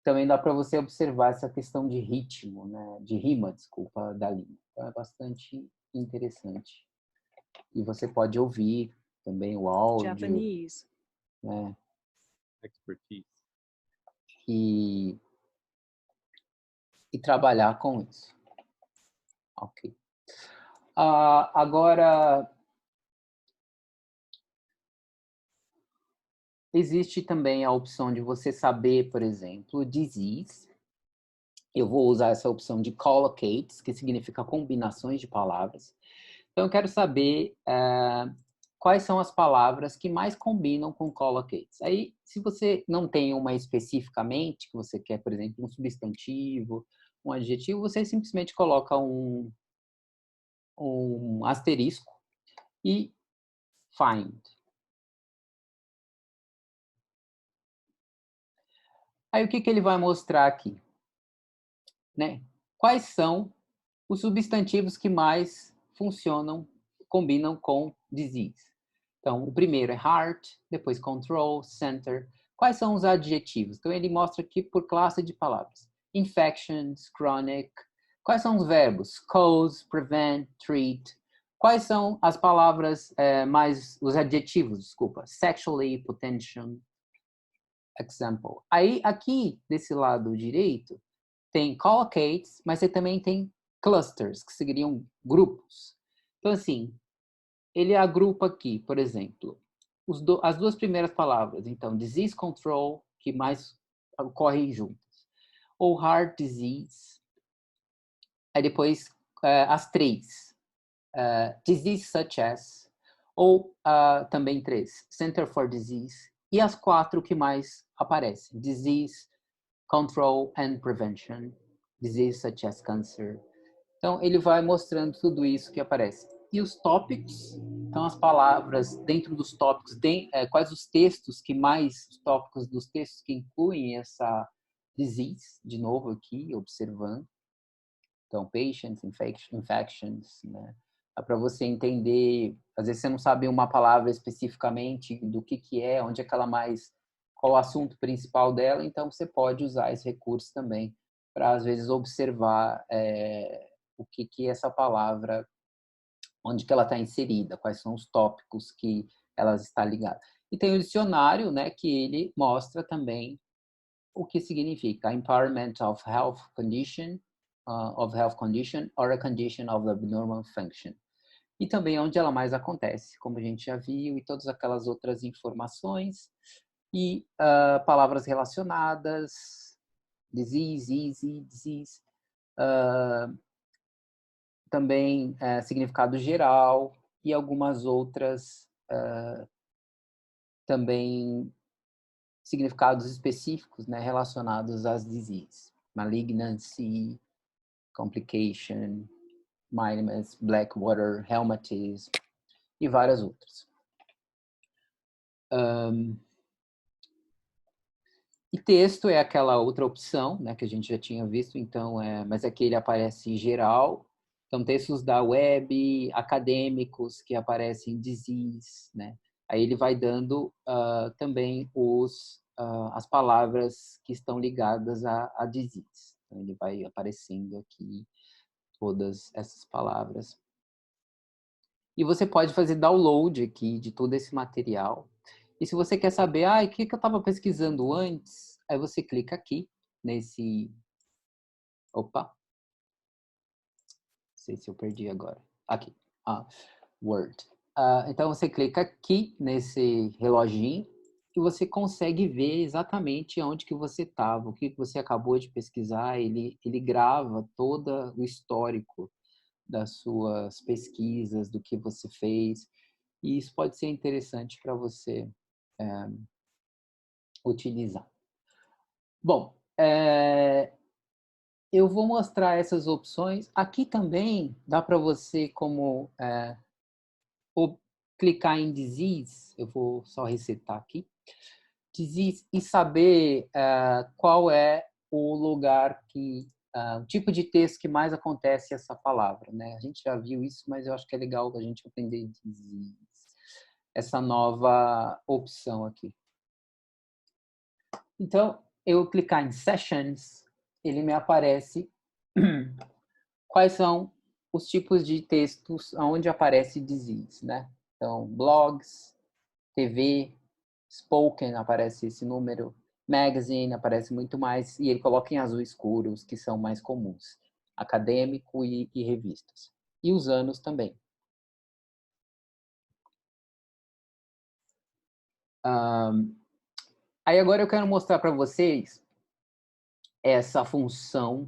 também dá para você observar essa questão de ritmo, né, de rima, desculpa, da língua. Então, é bastante interessante. E você pode ouvir também o áudio. Japanese. Né, Expertise. e trabalhar com isso. Ok. Agora, existe também a opção de você saber, por exemplo, disease. Eu vou usar essa opção de collocates, que significa combinações de palavras. Então, eu quero saber quais são as palavras que mais combinam com collocates. Aí, se você não tem uma especificamente, que você quer, por exemplo, um substantivo, um adjetivo, você simplesmente coloca um asterisco e find. Aí, o que ele vai mostrar aqui? Né? Quais são os substantivos que mais funcionam, combinam com disease? Então, o primeiro é heart, depois control, center. Quais são os adjetivos? Então, ele mostra aqui por classe de palavras. Infections, chronic. Quais são os verbos? Cause, prevent, treat. Quais são as palavras os adjetivos, desculpa. Sexually, potential, example. Aí, aqui, desse lado direito, tem collocates, mas você também tem clusters, que seriam grupos. Então, assim, ele agrupa aqui, por exemplo, as duas primeiras palavras. Então, disease control, que mais ocorrem juntas. Ou heart disease. Aí depois, as 3. Disease such as. Ou também 3. Center for disease. E as 4 que mais aparecem. Disease, control and prevention. Disease such as cancer. Então, ele vai mostrando tudo isso que aparece. E os tópicos, então as palavras dentro dos tópicos, quais os textos os tópicos dos textos que incluem essa disease, de novo aqui, observando. Então, patients, infections, né? Para você entender, às vezes você não sabe uma palavra especificamente do que é, onde é que ela qual o assunto principal dela, então você pode usar esse recurso também para, às vezes, observar o que essa palavra, onde que ela está inserida, quais são os tópicos que ela está ligada. E tem o dicionário, né, que ele mostra também o que significa empowerment of health condition or a condition of abnormal function. E também onde ela mais acontece, como a gente já viu, e todas aquelas outras informações. E palavras relacionadas, disease, easy, disease. Também significado geral e algumas outras também significados específicos, né, relacionados às diseases. Malignancy, complication, minimus, blackwater, rheumatism e várias outras. E texto é aquela outra opção, né, que a gente já tinha visto, então, mas aqui ele aparece em geral. Então, textos da web, acadêmicos que aparecem em disease, né? Aí ele vai dando também as palavras que estão ligadas a disease. Então, ele vai aparecendo aqui todas essas palavras. E você pode fazer download aqui de todo esse material. E se você quer saber, o que eu estava pesquisando antes, aí você clica aqui nesse... Opa! Não sei se eu perdi agora. Aqui. Word. Então, você clica aqui nesse reloginho e você consegue ver exatamente onde que você estava, o que você acabou de pesquisar. Ele grava todo o histórico das suas pesquisas, do que você fez. E isso pode ser interessante para você utilizar. Bom, eu vou mostrar essas opções. Aqui também dá para você como clicar em Disease. Eu vou só resetar aqui. Disease e saber qual é o lugar que... o tipo de texto que mais acontece essa palavra, né? A gente já viu isso, mas eu acho que é legal a gente aprender Disease. Essa nova opção aqui. Então, eu clicar em Sessions, ele me aparece quais são os tipos de textos onde aparece disease, né? Então, blogs, TV, spoken, aparece esse número, magazine, aparece muito mais, e ele coloca em azul escuro os que são mais comuns, acadêmico e revistas. E os anos também. Aí agora eu quero mostrar para vocês essa função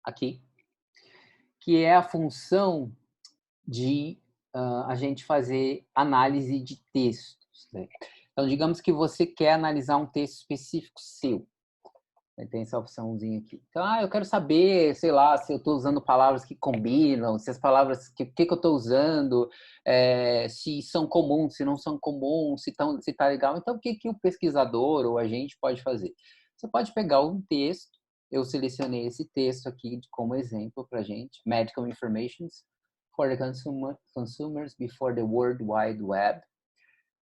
aqui, que é a função de a gente fazer análise de textos, né? Então, digamos que você quer analisar um texto específico seu. Tem essa opçãozinha aqui. Então, eu quero saber, sei lá, se eu estou usando palavras que combinam, se as palavras, que eu estou usando, se são comuns, se não são comuns, se está legal. Então, o que o pesquisador ou a gente pode fazer? Você pode pegar um texto, eu selecionei esse texto aqui como exemplo para a gente, Medical Informations for the Consumers Before the World Wide Web.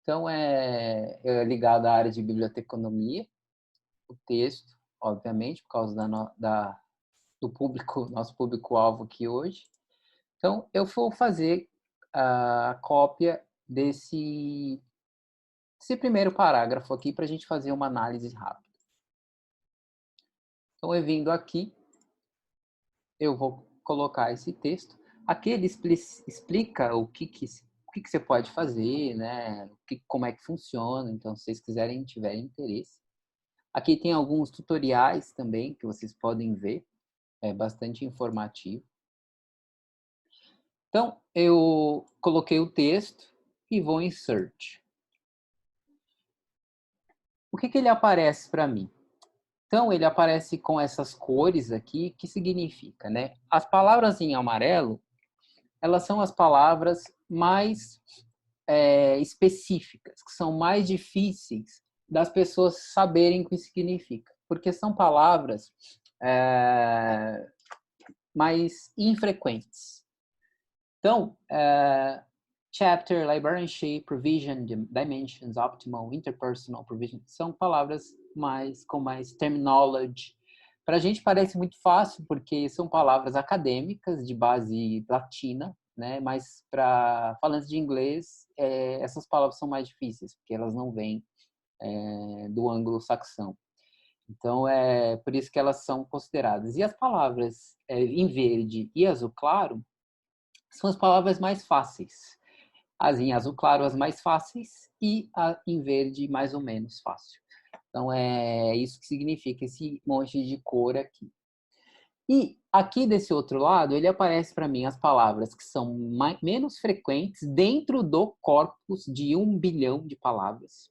Então, é ligado à área de biblioteconomia, o texto, obviamente, por causa do público, nosso público-alvo aqui hoje. Então, eu vou fazer a cópia desse primeiro parágrafo aqui para a gente fazer uma análise rápida. Então, eu vindo aqui, eu vou colocar esse texto. Aqui ele explica o que você pode fazer, né? Como é que funciona. Então, se vocês quiserem, tiverem interesse. Aqui tem alguns tutoriais também que vocês podem ver. É bastante informativo. Então, eu coloquei o texto e vou em Search. O que ele aparece para mim? Então, ele aparece com essas cores aqui, que significa, né? As palavras em amarelo, elas são as palavras mais específicas, que são mais difíceis das pessoas saberem o que significa. Porque são palavras mais infrequentes. Então, chapter, librarianship, provision, dimensions, optimal, interpersonal, provision, são palavras com mais terminology. Para a gente parece muito fácil, porque são palavras acadêmicas de base latina, né? Mas para falantes de inglês, essas palavras são mais difíceis, porque elas não vêm do anglo-saxão. Então, é por isso que elas são consideradas. E as palavras em verde e azul claro são as palavras mais fáceis. As em azul claro, as mais fáceis, e a em verde, mais ou menos fácil. Então, é isso que significa esse monte de cor aqui. E aqui desse outro lado, ele aparece para mim as palavras que são menos frequentes dentro do corpus de 1 bilhão de palavras.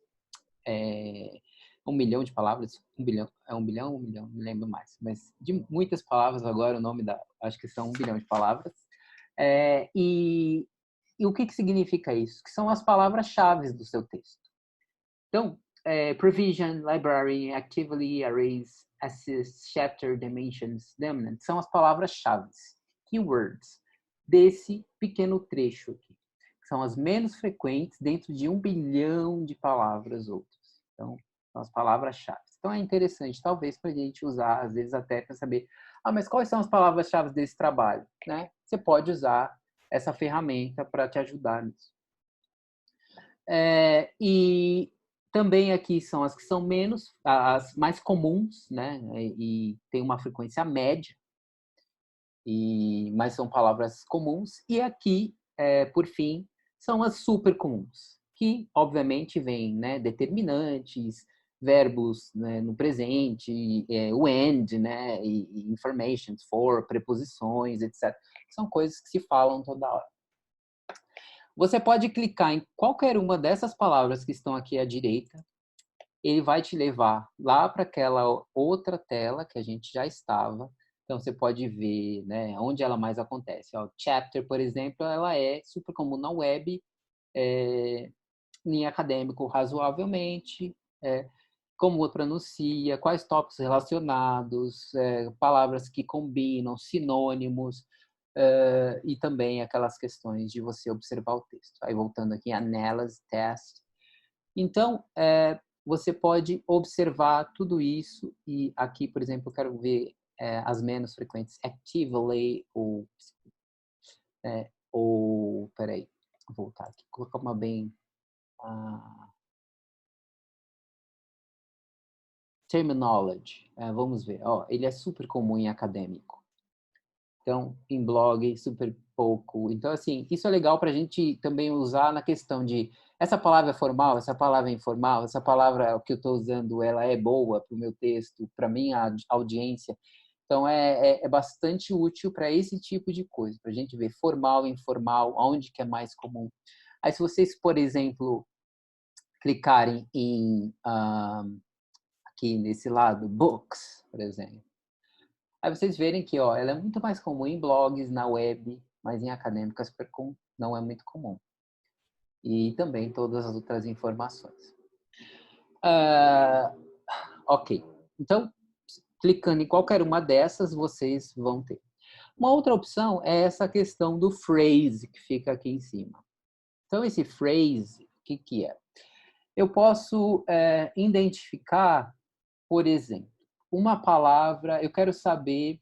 1 milhão de palavras, 1 bilhão, 1 bilhão, não me lembro mais, mas de muitas palavras agora, o nome acho que são 1 bilhão de palavras. E o que significa isso? Que são as palavras-chave do seu texto. Então, provision, library, actively, arrays, assist, chapter, dimensions, dominant, são as palavras-chave, keywords, desse pequeno trecho aqui, que são as menos frequentes dentro de 1 bilhão de palavras outras. Então, são as palavras-chave. Então, é interessante, talvez, para a gente usar, às vezes, até para saber, mas quais são as palavras-chave desse trabalho, né? Você pode usar essa ferramenta para te ajudar nisso. E Também aqui são as que são menos, as mais comuns, né? E tem uma frequência média, mas são palavras comuns. E aqui, por fim, são as super comuns, que obviamente vêm, né, determinantes, verbos, né, no presente, o and, né, e information, for, preposições, etc. São coisas que se falam toda hora. Você pode clicar em qualquer uma dessas palavras que estão aqui à direita. Ele vai te levar lá para aquela outra tela que a gente já estava. Então, você pode ver, né, onde ela mais acontece. Ó, chapter, por exemplo, ela é super comum na web, em acadêmico razoavelmente, como pronuncia, quais tópicos relacionados, palavras que combinam, sinônimos, e também aquelas questões de você observar o texto. Aí, voltando aqui, Analysis, Test. Então, você pode observar tudo isso e aqui, por exemplo, eu quero ver as menos frequentes, actively ou peraí, vou voltar aqui, colocar uma bem terminology, vamos ver, ó, ele é super comum em acadêmico, então em blog super pouco, então assim, isso é legal para a gente também usar na questão de essa palavra é formal, essa palavra é informal, essa palavra que eu estou usando, ela é boa para o meu texto, para a minha audiência. Então, é bastante útil para esse tipo de coisa, para a gente ver formal, informal, onde que é mais comum. Aí, se vocês, por exemplo, clicarem aqui nesse lado, books, por exemplo, aí vocês verem que ó, ela é muito mais comum em blogs, na web, mas em acadêmicas não é muito comum. E também todas as outras informações. Ok, então, clicando em qualquer uma dessas, vocês vão ter. Uma outra opção é essa questão do phrase, que fica aqui em cima. Então, esse phrase, o que é? Eu posso identificar, por exemplo, uma palavra, eu quero saber,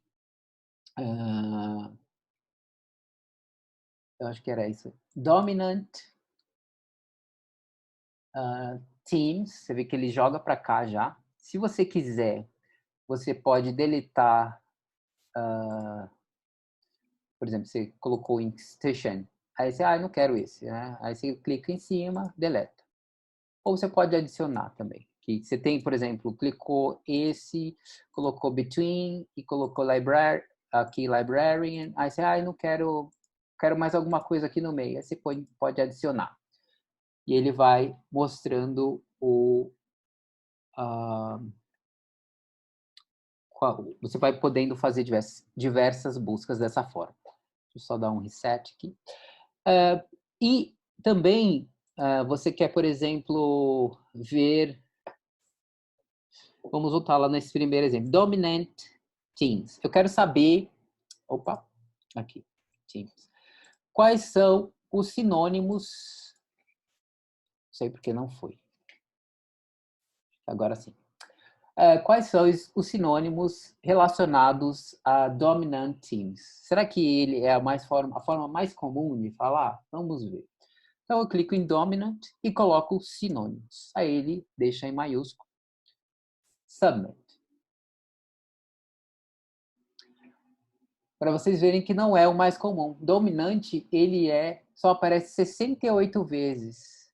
eu acho que era isso, dominant teams, você vê que ele joga para cá já. Se você quiser, você pode deletar, por exemplo, você colocou institution, aí você, não quero esse, né? Aí você clica em cima, deleta. Ou você pode adicionar também. Que você tem, por exemplo, clicou esse, colocou between e colocou library, aqui librarian, aí você, não quero mais alguma coisa aqui no meio. Aí você pode adicionar. E ele vai mostrando você vai podendo fazer diversas buscas dessa forma. Deixa eu só dar um reset aqui. E também você quer, por exemplo, ver... Vamos voltar lá nesse primeiro exemplo. Dominant teams. Eu quero saber... Opa, aqui. Teams. Quais são os sinônimos... Não sei porque não foi. Agora sim. Quais são os sinônimos relacionados a dominant teams? Será que ele é a forma mais comum de falar? Vamos ver. Então, eu clico em dominant e coloco sinônimos. Aí ele deixa em maiúsculo. Submit. Para vocês verem que não é o mais comum. Dominante, ele só aparece 68 vezes.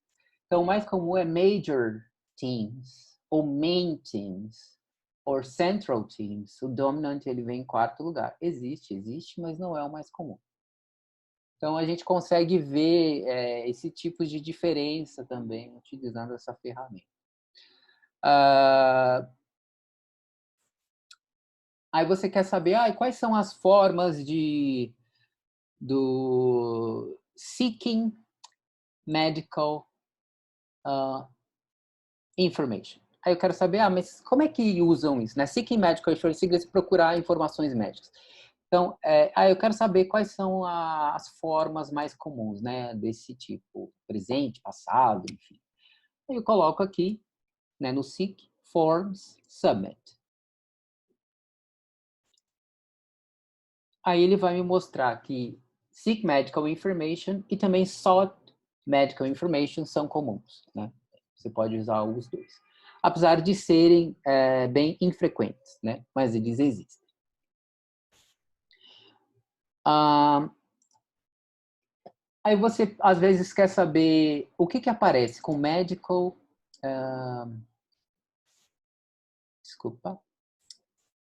Então, o mais comum é major teams, ou main teams, ou central teams. O dominant, ele vem em quarto lugar. Existe, mas não é o mais comum. Então, a gente consegue ver esse tipo de diferença também, utilizando essa ferramenta. Aí você quer saber quais são as formas do seeking medical information. Aí eu quero saber, mas como é que usam isso, né? Seeking medical information significa procurar informações médicas. Então, eu quero saber quais são as formas mais comuns, né, desse tipo, presente, passado, enfim. Aí eu coloco aqui, né, no Seek, Forms, Submit. Aí ele vai me mostrar que Seek Medical Information e também Sought Medical Information são comuns, né? Você pode usar os dois. Apesar de serem bem infrequentes, né? Mas eles existem. Aí você, às vezes, quer saber o que aparece com medical... desculpa.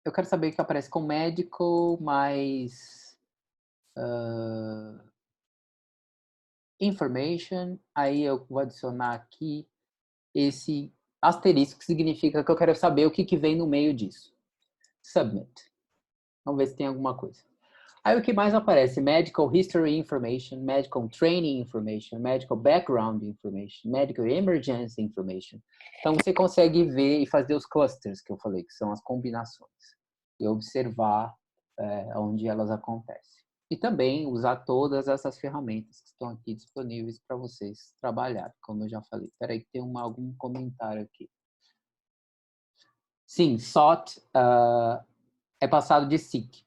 Eu quero saber o que aparece com medical mais... information. Aí eu vou adicionar aqui esse asterisco, que significa que eu quero saber o que vem no meio disso. Submit. Vamos ver se tem alguma coisa. Aí o que mais aparece? Medical History Information, Medical Training Information, Medical Background Information, Medical Emergency Information. Então você consegue ver e fazer os clusters que eu falei, que são as combinações. E observar onde elas acontecem. E também usar todas essas ferramentas que estão aqui disponíveis para vocês trabalharem, como eu já falei. Espera aí que tem algum comentário aqui. Sim, sought é passado de seek.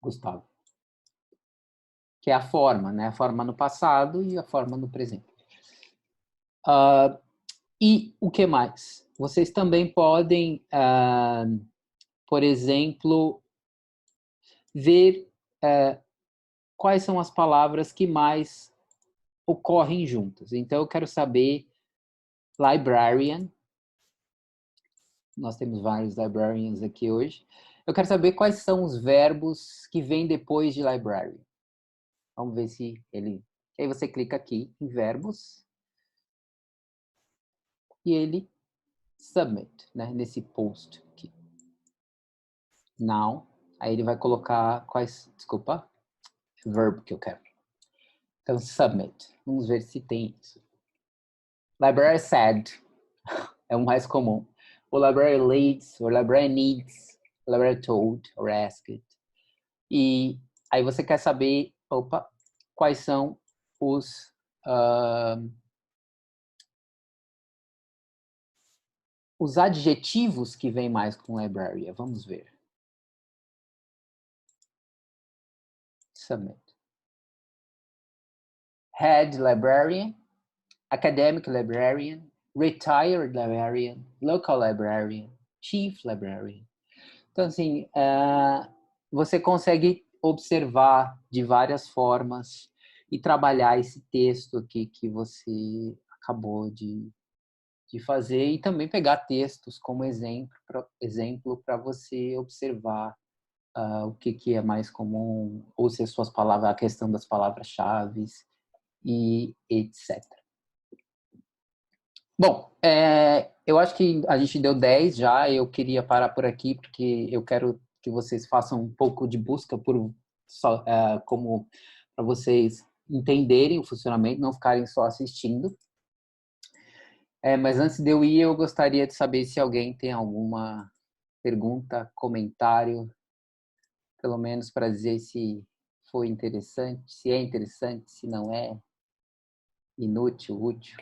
Gustavo. Que é a forma, né? A forma no passado e a forma no presente. E o que mais? Vocês também podem, por exemplo, ver quais são as palavras que mais ocorrem juntas. Então, eu quero saber librarian. Nós temos vários librarians aqui hoje. Eu quero saber quais são os verbos que vêm depois de librarian. Vamos ver se ele... Aí você clica aqui em verbos e ele submit, né, nesse post aqui. Now, aí ele vai colocar quais... Desculpa, verbo que eu quero. Então, submit. Vamos ver se tem isso. Library said é o mais comum. O library leads, o library needs, o library told, or asked. E aí você quer saber, quais são os adjetivos que vêm mais com library. Vamos ver. Submit. Head librarian, academic librarian, retired librarian, local librarian, chief librarian. Então, assim, você consegue observar de várias formas e trabalhar esse texto aqui que você acabou de fazer e também pegar textos como exemplo para você observar o que é mais comum, ou se as suas palavras, a questão das palavras-chave e etc. Bom, eu acho que a gente deu 10 já, eu queria parar por aqui, porque eu quero que vocês façam um pouco de busca como para vocês entenderem o funcionamento, não ficarem só assistindo. Mas antes de eu ir, eu gostaria de saber se alguém tem alguma pergunta, comentário, pelo menos para dizer se foi interessante, se é interessante, se não é, inútil, útil.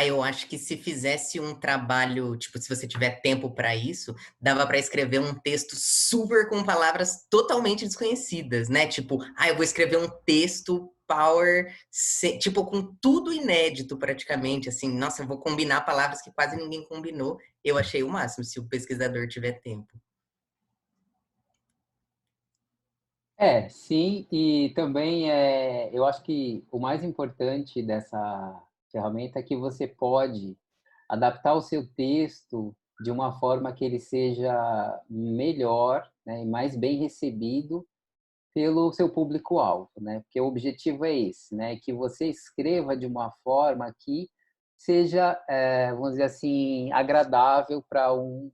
Eu acho que se fizesse um trabalho, tipo, se você tiver tempo para isso, dava para escrever um texto super com palavras totalmente desconhecidas, né? Tipo, eu vou escrever um texto power, tipo, com tudo inédito praticamente, assim. Nossa, eu vou combinar palavras que quase ninguém combinou. Eu achei o máximo, se o pesquisador tiver tempo. Sim, e também eu acho que o mais importante dessa ferramenta é que você pode adaptar o seu texto de uma forma que ele seja melhor, né, e mais bem recebido pelo seu público-alvo, né? Porque o objetivo é esse, né? Que você escreva de uma forma que seja, vamos dizer assim, agradável para um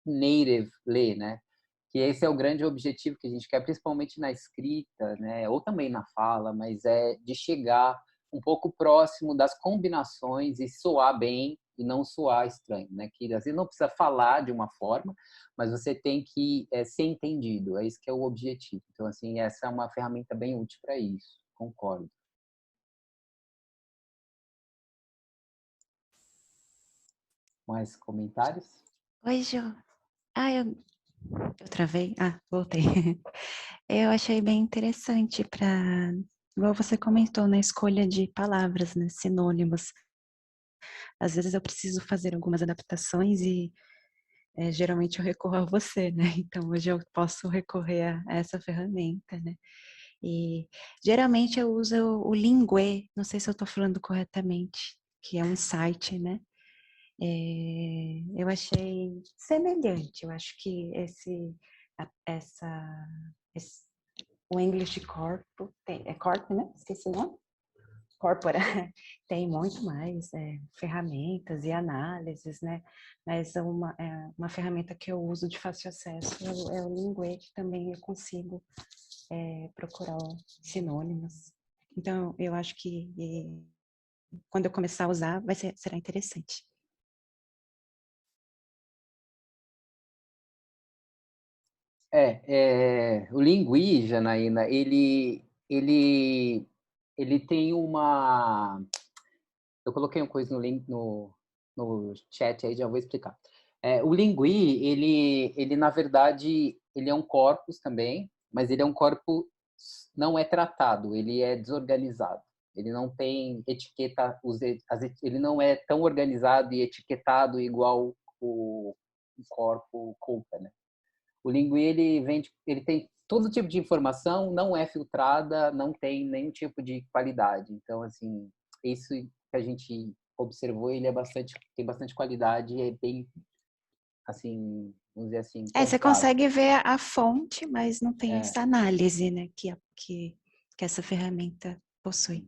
native ler, né? Que esse é o grande objetivo que a gente quer, principalmente na escrita, né? Ou também na fala, mas é de chegar um pouco próximo das combinações e soar bem e não soar estranho, né? Que às vezes não precisa falar de uma forma, mas você tem que ser entendido. É isso que é o objetivo. Então, assim, essa é uma ferramenta bem útil para isso. Concordo. Mais comentários? Oi, Ju. Eu travei. Voltei. Eu achei bem interessante igual você comentou, na escolha de palavras, né, sinônimos. Às vezes eu preciso fazer algumas adaptações e geralmente eu recorro a você, né? Então hoje eu posso recorrer a essa ferramenta, né? E geralmente eu uso o Linguê, não sei se eu estou falando corretamente, que é um site, né? Eu achei semelhante, eu acho que o English Corpo, é Corpo, né? Esqueci o nome? Corpora tem muito mais ferramentas e análises, né? Mas uma ferramenta que eu uso de fácil acesso é o Linguê, que também eu consigo procurar sinônimos. Então, eu acho que quando eu começar a usar, será interessante. O Lingui, Janaína, ele tem uma... Eu coloquei uma coisa no link no chat aí, já vou explicar. O Lingui, ele na verdade, ele é um corpus também, mas ele é um corpus não é tratado, ele é desorganizado. Ele não tem etiqueta, ele não é tão organizado e etiquetado igual o corpo culpa, né? O Lingui, ele tem todo tipo de informação, não é filtrada, não tem nenhum tipo de qualidade. Então, assim, isso que a gente observou, ele tem bastante qualidade e é bem, assim, vamos dizer assim, Você confiável. consegue ver a fonte, mas não tem essa análise, né, que essa ferramenta possui.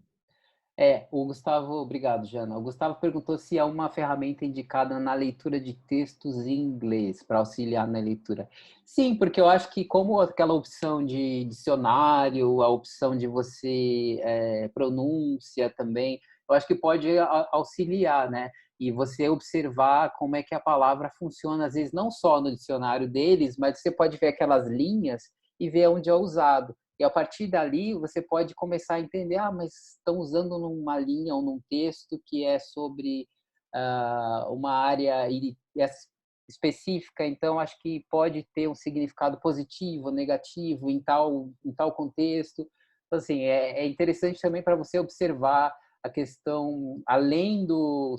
O Gustavo, obrigado, Jana. O Gustavo perguntou se há uma ferramenta indicada na leitura de textos em inglês para auxiliar na leitura. Sim, porque eu acho que como aquela opção de dicionário, a opção de você pronúncia também, eu acho que pode auxiliar, né? E você observar como é que a palavra funciona, às vezes não só no dicionário deles, mas você pode ver aquelas linhas e ver onde é usado. E a partir dali você pode começar a entender, mas estão usando numa linha ou num texto que é sobre uma área específica, então acho que pode ter um significado positivo, negativo em tal contexto. Então, assim, é interessante também para você observar a questão, além do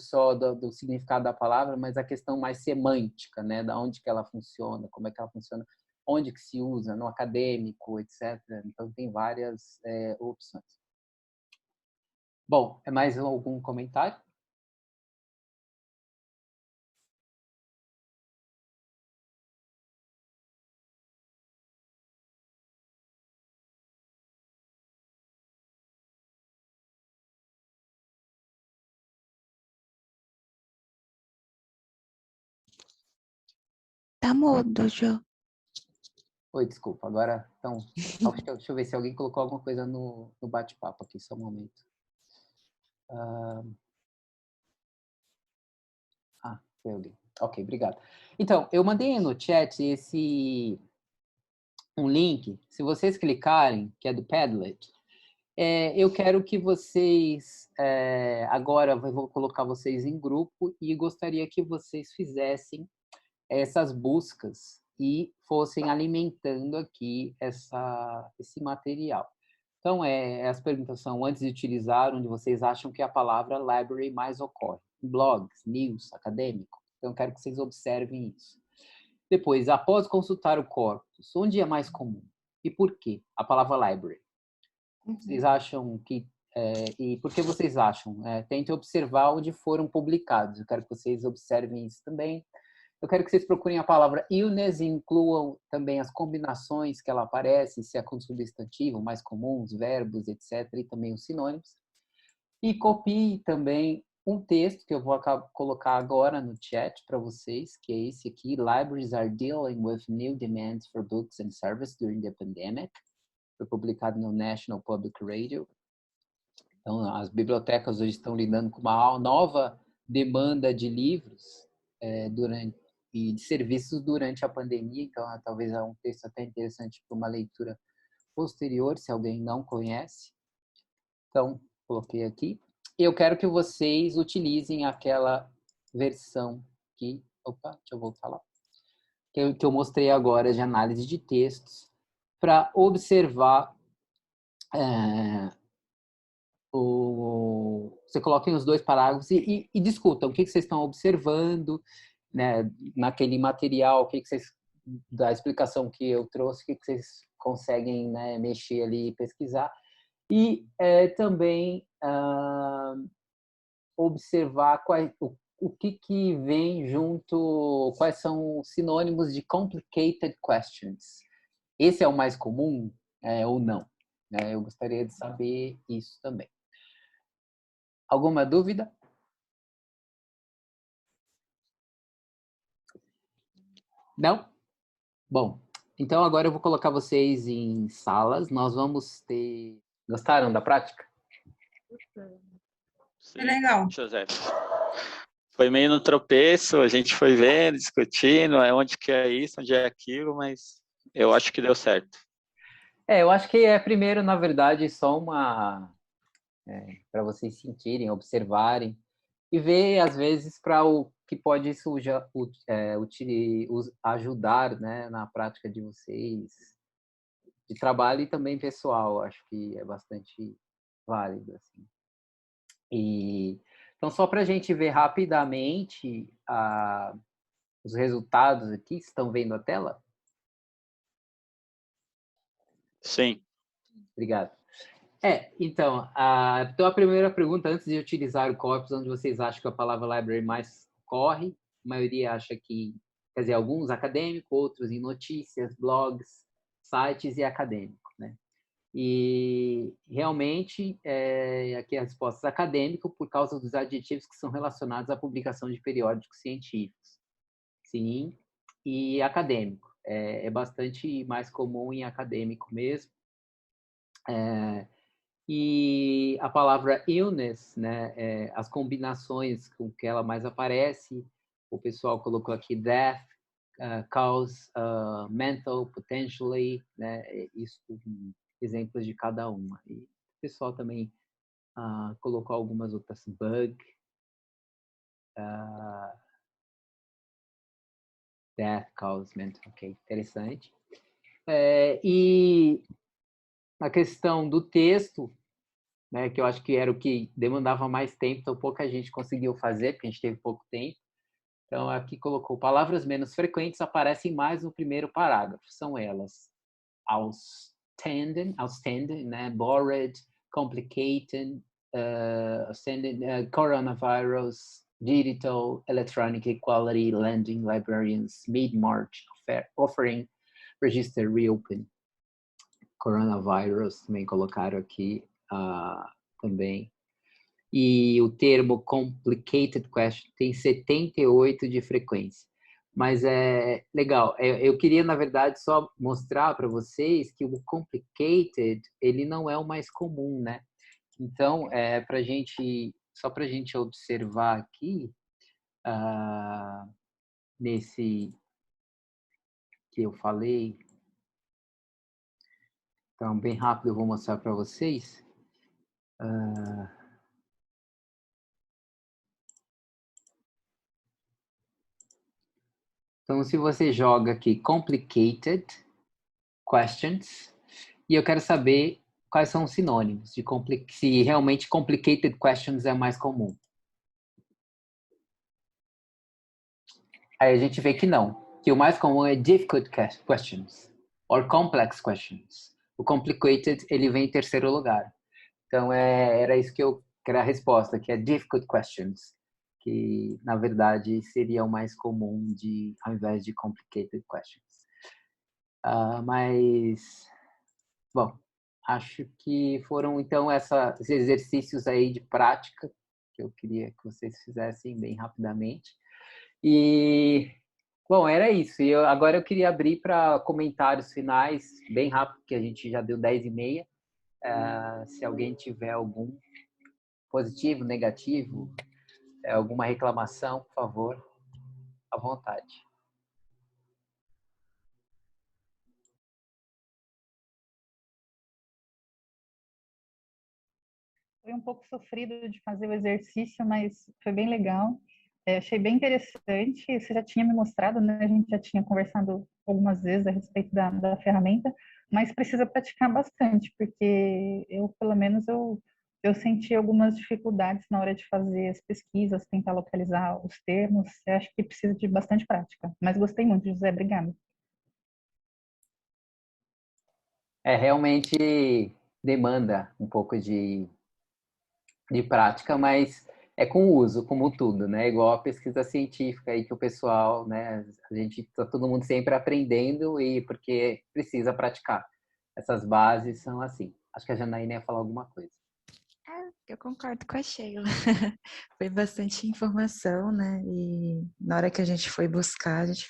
significado da palavra, mas a questão mais semântica, né? Da onde que ela funciona, como é que ela funciona, onde que se usa, no acadêmico, etc. Então, tem várias opções. Bom, mais algum comentário? Tá mudo, Jô. Oi, desculpa. Agora, então, deixa eu ver se alguém colocou alguma coisa no bate-papo aqui, só um momento. Foi alguém. Ok, obrigado. Então, eu mandei no chat um link. Se vocês clicarem, que é do Padlet, eu quero que vocês... agora, eu vou colocar vocês em grupo e gostaria que vocês fizessem essas buscas e fossem alimentando aqui esse material. Então, as perguntas são, antes de utilizar, onde vocês acham que a palavra library mais ocorre? Em blogs, news, acadêmico. Então, eu quero que vocês observem isso. Depois, após consultar o corpus, onde é mais comum? E por quê? A palavra library. Vocês acham que... e por que vocês acham? Tentem observar onde foram publicados. Eu quero que vocês observem isso também. Eu quero que vocês procurem a palavra illness e incluam também as combinações que ela aparece, se é com substantivo, mais comuns, verbos, etc., e também os sinônimos. E copie também um texto que eu vou colocar agora no chat para vocês, que é esse aqui, Libraries are dealing with new demands for books and service during the pandemic. Foi publicado no National Public Radio. Então, as bibliotecas hoje estão lidando com uma nova demanda de livros e de serviços durante a pandemia, então talvez é um texto até interessante para uma leitura posterior, se alguém não conhece. Então, coloquei aqui. Eu quero que vocês utilizem aquela versão aqui. Opa, deixa eu voltar lá. Que eu mostrei agora de análise de textos para observar você coloquem os dois parágrafos e discutam o que vocês estão observando, né, naquele material, o que vocês, da explicação que eu trouxe, o que vocês conseguem, né, mexer ali e pesquisar. E também observar o que vem junto, quais são os sinônimos de complicated questions. Esse é o mais comum ou não? Eu gostaria de saber isso também. Alguma dúvida? Não? Bom, então agora eu vou colocar vocês em salas. Nós vamos ter... Gostaram da prática? Sim, legal. José. Foi meio no tropeço, a gente foi vendo, discutindo, onde que é isso, onde é aquilo, mas eu acho que deu certo. Eu acho que primeiro, na verdade, só uma... para vocês sentirem, observarem e ver, às vezes, para o que pode isso ajudar, né, na prática de vocês, de trabalho e também pessoal. Acho que é bastante válido, assim. Então, só para a gente ver rapidamente os resultados aqui, estão vendo a tela? Sim. Obrigado. Então a primeira pergunta, antes de utilizar o corpus, onde vocês acham que a palavra library mais corre? A maioria acha que, quer dizer, alguns acadêmico, outros em notícias, blogs, sites e acadêmico, né? E realmente, aqui a resposta é acadêmico por causa dos adjetivos que são relacionados à publicação de periódicos científicos. Sim, e acadêmico. É bastante mais comum em acadêmico mesmo. E a palavra illness, né, as combinações com que ela mais aparece, o pessoal colocou aqui death, cause, mental, potentially, né, isso, exemplos de cada uma. E o pessoal também colocou algumas outras, bug, death, cause, mental, ok, interessante. E a questão do texto, né, que eu acho que era o que demandava mais tempo, então pouca gente conseguiu fazer, porque a gente teve pouco tempo. Então, aqui colocou palavras menos frequentes aparecem mais no primeiro parágrafo. São elas outstanding, né, bored, complicated, coronavirus, digital, electronic equality, lending, librarians, mid-March, offering, register, reopen. Coronavirus também colocaram aqui também. E o termo complicated question tem 78 de frequência. Mas é legal. Eu queria, na verdade, só mostrar para vocês que o complicated, ele não é o mais comum, né? Então, só para a gente observar aqui, nesse que eu falei, então, bem rápido eu vou mostrar para vocês. Então, se você joga aqui complicated questions, e eu quero saber quais são os sinônimos, se realmente complicated questions é mais comum. Aí a gente vê que não, que o mais comum é difficult questions, or complex questions. O complicated, ele vem em terceiro lugar. Então, era isso que era a resposta, que é difficult questions, que, na verdade, seria o mais comum ao invés de complicated questions. Mas, bom, acho que foram, então, esses exercícios aí de prática que eu queria que vocês fizessem bem rapidamente. E, bom, era isso. E agora eu queria abrir para comentários finais, bem rápido, que a gente já deu 10h30. Se alguém tiver algum positivo, negativo, alguma reclamação, por favor, à vontade. Foi um pouco sofrido de fazer o exercício, mas foi bem legal. Achei bem interessante. Você já tinha me mostrado, né? A gente já tinha conversado algumas vezes a respeito da ferramenta, mas precisa praticar bastante, porque eu, pelo menos, eu senti algumas dificuldades na hora de fazer as pesquisas, tentar localizar os termos. Eu acho que precisa de bastante prática. Mas gostei muito, José. Obrigada. Realmente demanda um pouco de prática, mas é com o uso, como tudo, né? Igual a pesquisa científica aí que o pessoal, né? A gente tá todo mundo sempre aprendendo e porque precisa praticar. Essas bases são assim. Acho que a Janaína ia falar alguma coisa. Eu concordo com a Sheila. Foi bastante informação, né? E na hora que a gente foi buscar, a gente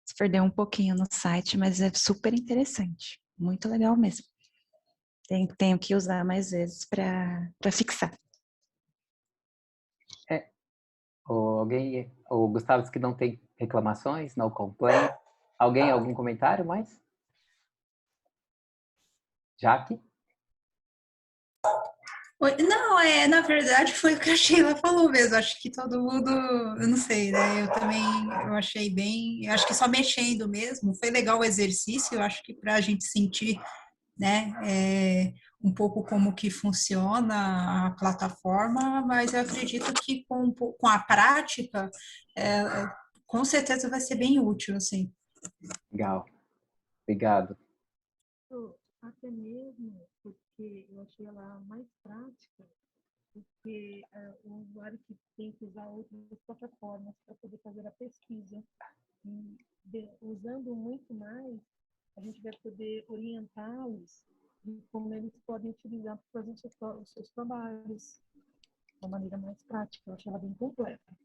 se perdeu um pouquinho no site, mas é super interessante. Muito legal mesmo. Tenho que usar mais vezes para fixar. O Gustavo disse que não tem reclamações, no complaint. Alguém, algum comentário mais? Jaque? Não, na verdade foi o que a Sheila falou mesmo. Acho que todo mundo, eu não sei, né? Eu também, eu achei bem, eu acho que só mexendo mesmo. Foi legal o exercício, eu acho que para a gente sentir, né, um pouco como que funciona a plataforma, mas eu acredito que com a prática, com certeza vai ser bem útil, assim. Legal. Obrigado. Até mesmo porque eu achei ela mais prática, porque o usuário que tem que usar outras plataformas para poder fazer a pesquisa. E usando muito mais, a gente vai poder orientá-los de como eles podem utilizar para fazer os seus trabalhos de uma maneira mais prática. Eu achei ela bem completa.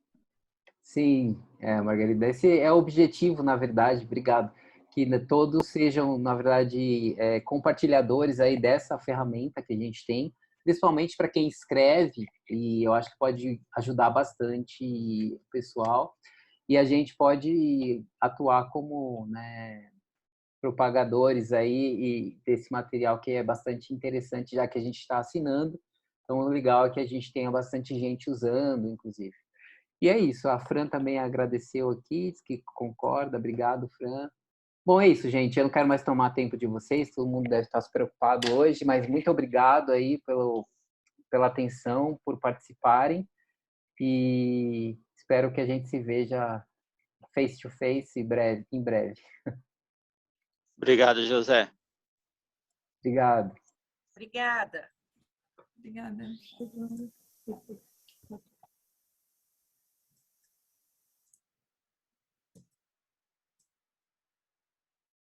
Sim, Margarida, esse é o objetivo, na verdade, obrigado, que todos sejam, na verdade, compartilhadores aí dessa ferramenta que a gente tem, principalmente para quem escreve, e eu acho que pode ajudar bastante o pessoal, e a gente pode atuar como, né, propagadores aí desse material que é bastante interessante, já que a gente está assinando, então o legal é que a gente tenha bastante gente usando, inclusive. E é isso, a Fran também agradeceu aqui, diz que concorda, obrigado, Fran. Bom, é isso, gente, eu não quero mais tomar tempo de vocês, todo mundo deve estar se preocupado hoje, mas muito obrigado aí pela atenção, por participarem, e espero que a gente se veja face to face em breve. Obrigado, José. Obrigado. Obrigada. Obrigada.